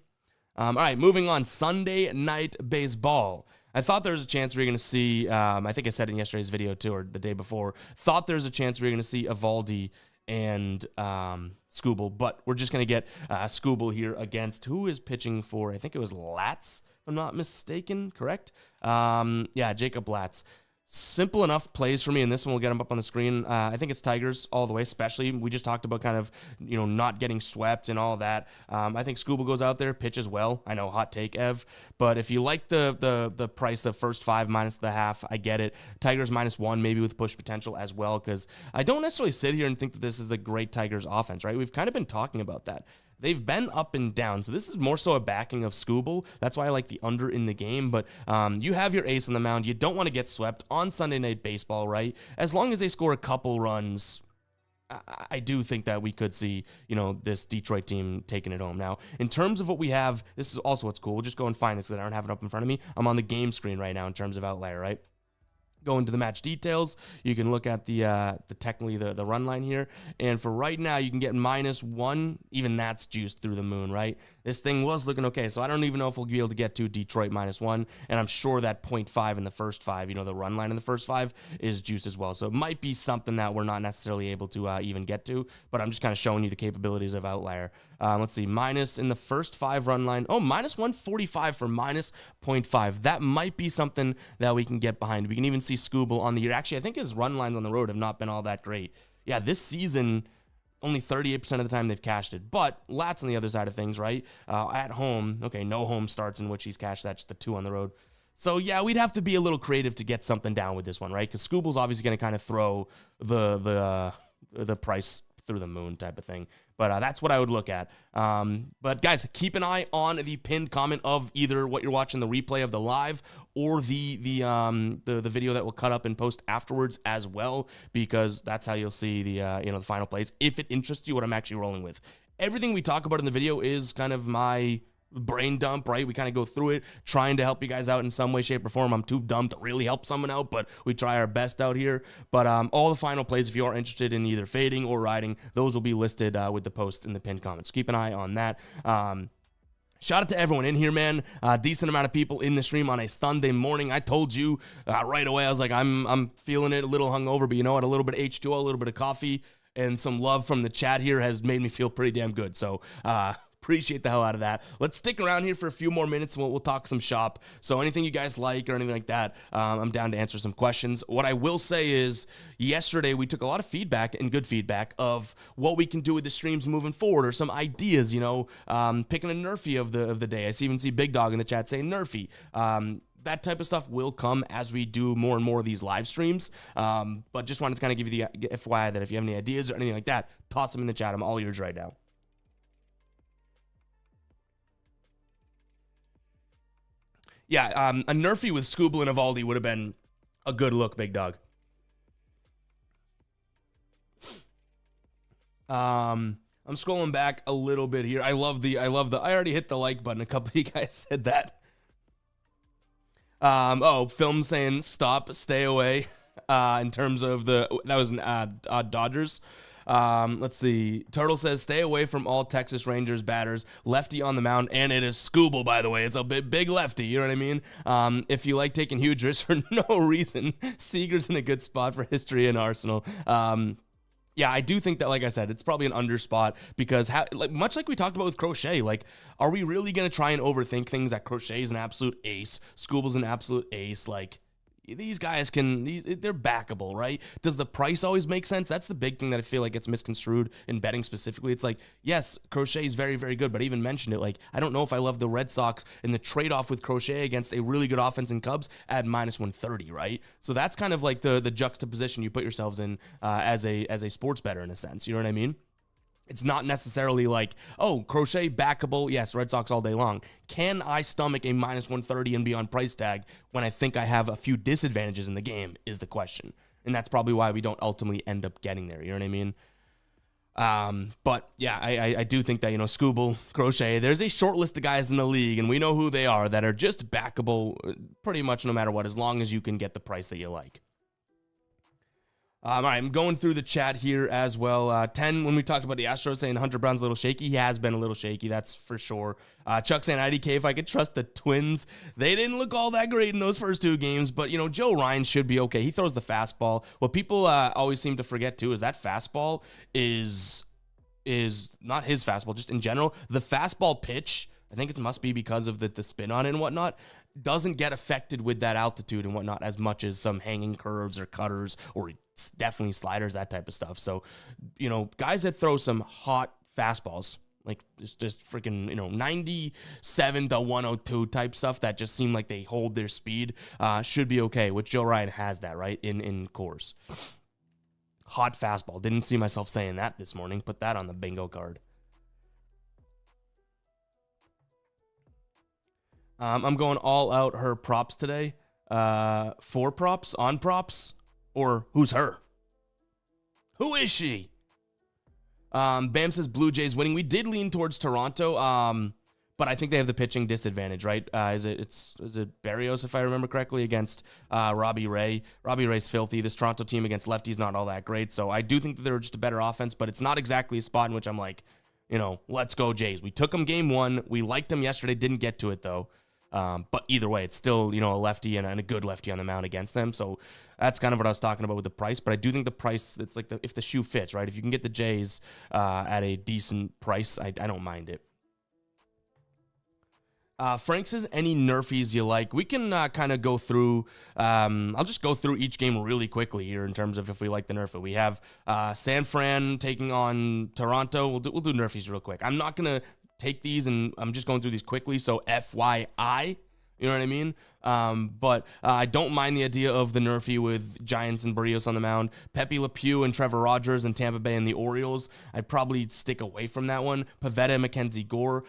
All right, moving on. Sunday Night Baseball. I thought there was a chance we were going to see, I think I said in yesterday's video too, or the day before, thought there was a chance we were going to see Evaldi and Skubal, but we're just going to get Skubal here against, who is pitching for, I think it was Latz, if I'm not mistaken, correct? Yeah, Jacob Latz. Simple enough plays for me, and this one will get them up on the screen. I think it's Tigers all the way, especially. We just talked about kind of, not getting swept and all that. I think Skubal goes out there, pitches well. I know, hot take, Ev. But if you like the price of first 5 minus the half, I get it. Tigers -1, maybe with push potential as well, because I don't necessarily sit here and think that this is a great Tigers offense, right? We've kind of been talking about that. they've been up and down. So this is more so a backing of Scooble. That's why I like the under in the game. But you have your ace on the mound. You don't want to get swept on Sunday Night Baseball, right? As long as they score a couple runs, I do think that we could see, this Detroit team taking it home. Now, in terms of what we have, this is also what's cool. We'll just go and find this because I don't have it up in front of me. I'm on the game screen right now in terms of outlier, right? Go into the match details. You can look at the technically the run line here. And for right now, you can get -1. Even that's juiced through the moon, right? This thing was looking okay. So I don't even know if we'll be able to get to Detroit -1. And I'm sure that 0.5 in the first 5, the run line in the first 5 is juiced as well. So it might be something that we're not necessarily able to even get to. But I'm just kind of showing you the capabilities of outlier. Let's see, minus in the first 5 run line. Oh, -145 for -0.5. That might be something that we can get behind. We can even see Scooble on the year. Actually, I think his run lines on the road have not been all that great. Yeah, this season, only 38% of the time they've cashed it. But Lat's on the other side of things, right? At home, okay, no home starts in which he's cashed that, just the 2 on the road. So, yeah, we'd have to be a little creative to get something down with this one, right? Because Scooble's obviously going to kind of throw the price through the moon type of thing. But that's what I would look at. But guys, keep an eye on the pinned comment of either what you're watching, the replay of the live, or the video that will cut up and post afterwards as well, because that's how you'll see the final plays. If it interests you, what I'm actually rolling with. Everything we talk about in the video is kind of my brain dump, right? We kind of go through it, trying to help you guys out in some way, shape, or form. I'm too dumb to really help someone out, but we try our best out here. But all the final plays, if you are interested in either fading or riding, those will be listed with the post in the pinned comments. Keep an eye on that. Shout out to everyone in here, man. Decent amount of people in the stream on a Sunday morning. I told you right away, I was like, I'm feeling it, a little hungover, but you know what? A little bit of H2O, a little bit of coffee, and some love from the chat here has made me feel pretty damn good. So, appreciate the hell out of that. Let's stick around here for a few more minutes and we'll talk some shop. So anything you guys like or anything like that, I'm down to answer some questions. What I will say is yesterday we took a lot of feedback and good feedback of what we can do with the streams moving forward or some ideas, picking a Nerfy of the day. I even see Big Dog in the chat saying Nerfy. That type of stuff will come as we do more and more of these live streams. But just wanted to kind of give you the FYI that if you have any ideas or anything like that, toss them in the chat. I'm all ears right now. Yeah, a Nerfy with Scooble and Evaldi would have been a good look, Big Dog. I'm scrolling back a little bit here. I already hit the like button. A couple of you guys said that. Film saying stop, stay away. In terms of that was an Dodgers. Let's see. Turtle says, stay away from all Texas Rangers batters. Lefty on the mound, and it is Scooble, by the way. It's a big lefty, you know what I mean? If you like taking huge risks for no reason, Seager's in a good spot for history and Arsenal. Yeah, I do think that, like I said, it's probably an under spot because much like we talked about with Crochet, are we really going to try and overthink things that Crochet is an absolute ace, Scooble's an absolute ace, these guys they're backable, right? Does the price always make sense? That's the big thing that I feel like gets misconstrued in betting specifically. It's like, yes, Crochet is very, very good, but I even mentioned it. I don't know if I love the Red Sox and the trade-off with Crochet against a really good offense in Cubs at -130, right? So that's kind of like the juxtaposition you put yourselves in as a sports bettor in a sense. You know what I mean? It's not necessarily Crochet backable. Yes, Red Sox all day long. Can I stomach a -130 and beyond price tag when I think I have a few disadvantages in the game is the question. And that's probably why we don't ultimately end up getting there. You know what I mean? But yeah, I do think that, Scooble, Crochet, there's a short list of guys in the league, and we know who they are, that are just backable pretty much no matter what, as long as you can get the price that you like. All right, I'm going through the chat here as well. 10, when we talked about the Astros saying Hunter Brown's a little shaky, he has been a little shaky, that's for sure. Chuck saying IDK, if I could trust the Twins. They didn't look all that great in those first 2 games, but, Joe Ryan should be okay. He throws the fastball. What people always seem to forget, too, is that fastball is not his fastball, just in general. The fastball pitch, I think it must be because of the spin on it and whatnot, doesn't get affected with that altitude and whatnot as much as some hanging curves or cutters or definitely sliders, that type of stuff. So, guys that throw some hot fastballs, just freaking, 97 to 102 type stuff that just seem like they hold their speed, should be okay, which Joe Ryan has that, right, in course. Hot fastball. Didn't see myself saying that this morning. Put that on the bingo card. I'm going all out her props today. For props, on props, or who's her? Who is she? Bam says Blue Jays winning. We did lean towards Toronto, but I think they have the pitching disadvantage, right? Is it Barrios, if I remember correctly, against Robbie Ray? Robbie Ray's filthy. This Toronto team against lefties not all that great, so I do think that they're just a better offense, but it's not exactly a spot in which I'm like, let's go Jays. We took them game one. We liked them yesterday. Didn't get to it, though. But either way, it's still, a lefty and a good lefty on the mound against them. So that's kind of what I was talking about with the price. But I do think the price, it's like if the shoe fits, right? If you can get the Jays at a decent price, I don't mind it. Frank says, any nerfies you like? We can kind of go through, I'll just go through each game really quickly here in terms of if we like the nerf. We have San Fran taking on Toronto. We'll do nerfies real quick. I'm not going to take these, and I'm just going through these quickly, so FYI, you know what I mean? But I don't mind the idea of the nerfy with Giants and Barrios on the mound. Pepe Le Pew and Trevor Rogers and Tampa Bay and the Orioles, I'd probably stick away from that one. Pavetta, Mackenzie Gore,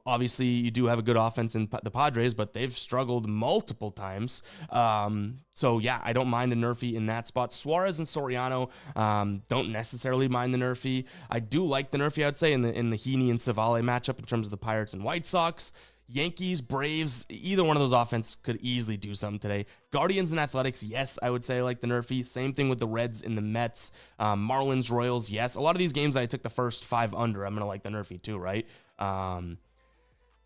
obviously you do have a good offense in the Padres, but they've struggled multiple times. So yeah, I don't mind a nerfy in that spot. Suarez and Soriano, don't necessarily mind the nerfy. I do like the nerfy, I'd say, in the Heaney and Savale matchup in terms of the Pirates and White Sox. Yankees, Braves, either one of those offense could easily do something today. Guardians and Athletics, yes, I would say I like the nerfy. Same thing with the Reds and the Mets. Marlins, Royals, yes. A lot of these games I took the first 5 under. I'm going to like the nerfy too, right?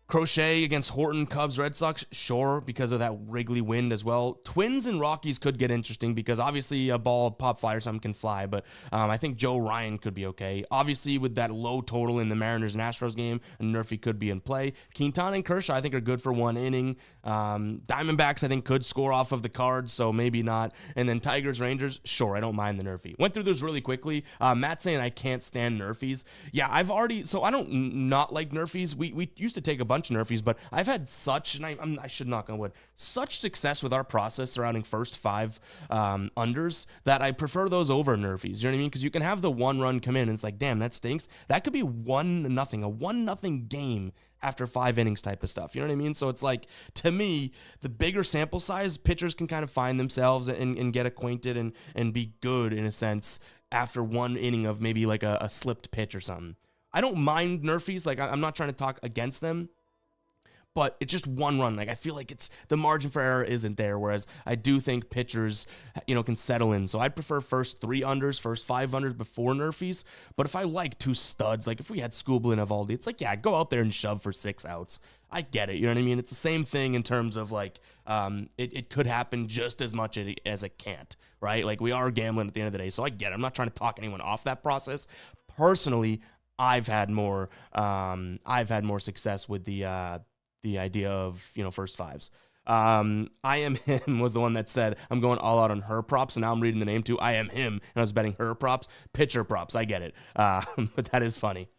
Crochet against Horton, Cubs, Red Sox, sure, because of that Wrigley wind as well. Twins and Rockies could get interesting because obviously a ball, pop fly or something can fly, but I think Joe Ryan could be okay. Obviously, with that low total in the Mariners and Astros game, a nerfy could be in play. Quintana and Kershaw, I think, are good for one inning. Diamondbacks, I think, could score off of the Cards, so maybe not. And then Tigers, Rangers, sure, I don't mind the nerfy. Went through those really quickly. Matt saying I can't stand nerfies. Yeah, so I don't not like nerfies. We used to take a bunch of nerfies, but I've had such, and I should knock on wood, such success with our process surrounding first 5 unders that I prefer those over nerfies. You know what I mean? Because you can have the 1 run come in and it's like, damn, that stinks. That could be 1-0, a 1-0 game after 5 innings type of stuff. You know what I mean? So it's like, to me, the bigger sample size, pitchers can kind of find themselves and get acquainted and be good in a sense after 1 inning of maybe like a slipped pitch or something. I don't mind nerfies. Like, I'm not trying to talk against them, but it's just 1 run. Like, I feel like the margin for error isn't there, whereas I do think pitchers, can settle in. So I prefer first 3 unders, first 5 unders before nerfies. But if I like 2 studs, like if we had Skubal and Evaldi, it's like, yeah, go out there and shove for 6 outs. I get it. You know what I mean? It's the same thing in terms of like, it could happen just as much as it can't, right? Like, we are gambling at the end of the day. So I get it. I'm not trying to talk anyone off that process. Personally, I've had more success with the idea of, first 5s. I Am Him was the one that said, I'm going all out on her props, and now I'm reading the name too. I Am Him, and I was betting her props. Pitcher props, I get it. But that is funny.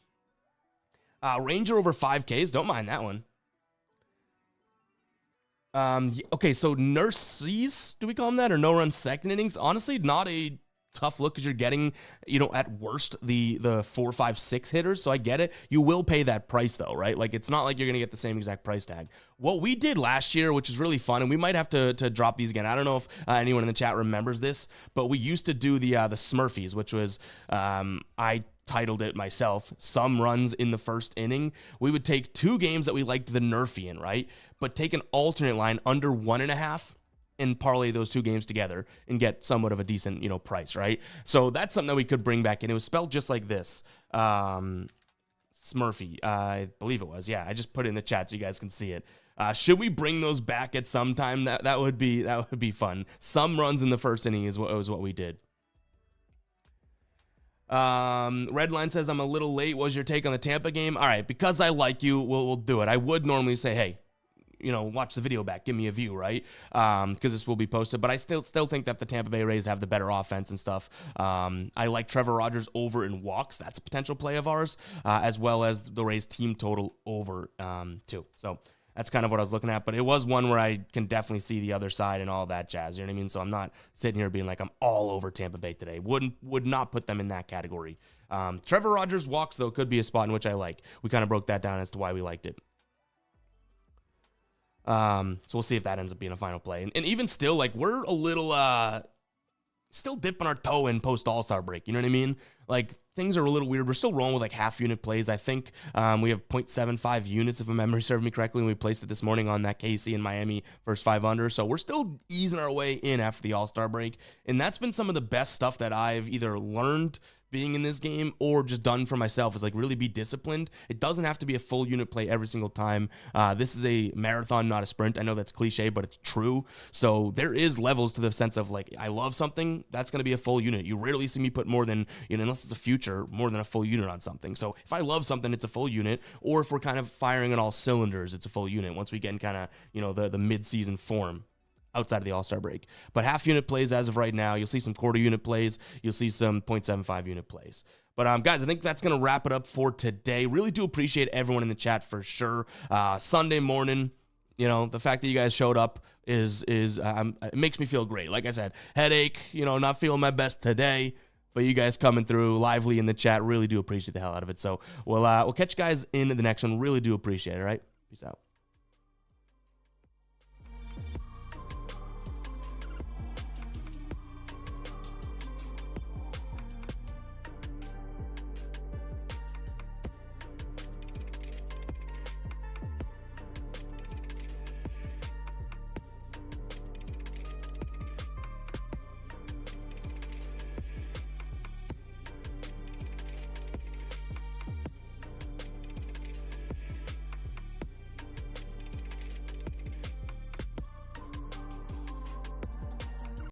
Ranger over 5Ks, don't mind that one. Okay, so nurses, do we call them that, or no run second innings? Honestly, not a tough look because you're getting, at worst, the 4, 5, 6 hitters. So I get it. You will pay that price though, right? Like, it's not like you're going to get the same exact price tag. What we did last year, which is really fun, and we might have to drop these again. I don't know if anyone in the chat remembers this, but we used to do the Smurfies, which was, I titled it myself, some runs in the first inning. We would take 2 games that we liked the nerfy in, right? But take an alternate line under 1.5 and parlay those 2 games together and get somewhat of a decent, price, right? So that's something that we could bring back in. It was spelled just like this. Smurfy, I believe it was. Yeah, I just put it in the chat so you guys can see it. Should we bring those back at some time? That would be fun. Some runs in the first inning is what we did. Redline says, I'm a little late. What was your take on the Tampa game? All right, because I like you, we'll do it. I would normally say, hey, watch the video back, give me a view, right? Because this will be posted, but I still think that the Tampa Bay Rays have the better offense and stuff. I like Trevor Rogers over in walks. That's a potential play of ours, as well as the Rays team total over too. So that's kind of what I was looking at, but it was one where I can definitely see the other side and all that jazz. You know what I mean? So I'm not sitting here being like, I'm all over Tampa Bay today. Would not put them in that category. Trevor Rogers walks, though, could be a spot in which I like. We kind of broke that down as to why we liked it. So we'll see if that ends up being a final play. And even still, like, we're a little still dipping our toe in post All-Star break. You know what I mean? Like, things are a little weird. We're still rolling with like half unit plays. I think we have 0.75 units, if my memory serves me correctly, and we placed it this morning on that KC and Miami first 5 under. So we're still easing our way in after the All-Star break. And that's been some of the best stuff that I've either learned being in this game or just done for myself, is like really be disciplined. It doesn't have to be a full unit play every single time. This is a marathon, not a sprint. I know that's cliche, but it's true. So there is levels to the sense of like, I love something, that's going to be a full unit. You rarely see me put more than, unless it's a future, more than a full unit on something. So if I love something, it's a full unit. Or if we're kind of firing on all cylinders, it's a full unit once we get in kind of, the mid-season form outside of the All-Star break. But half unit plays as of right now. You'll see some quarter unit plays. You'll see some 0.75 unit plays. But guys, I think that's going to wrap it up for today. Really do appreciate everyone in the chat for sure. Sunday morning, the fact that you guys showed up is it makes me feel great. Like I said, headache, not feeling my best today. But you guys coming through lively in the chat, really do appreciate the hell out of it. So we'll catch you guys in the next one. Really do appreciate it, all right? Peace out.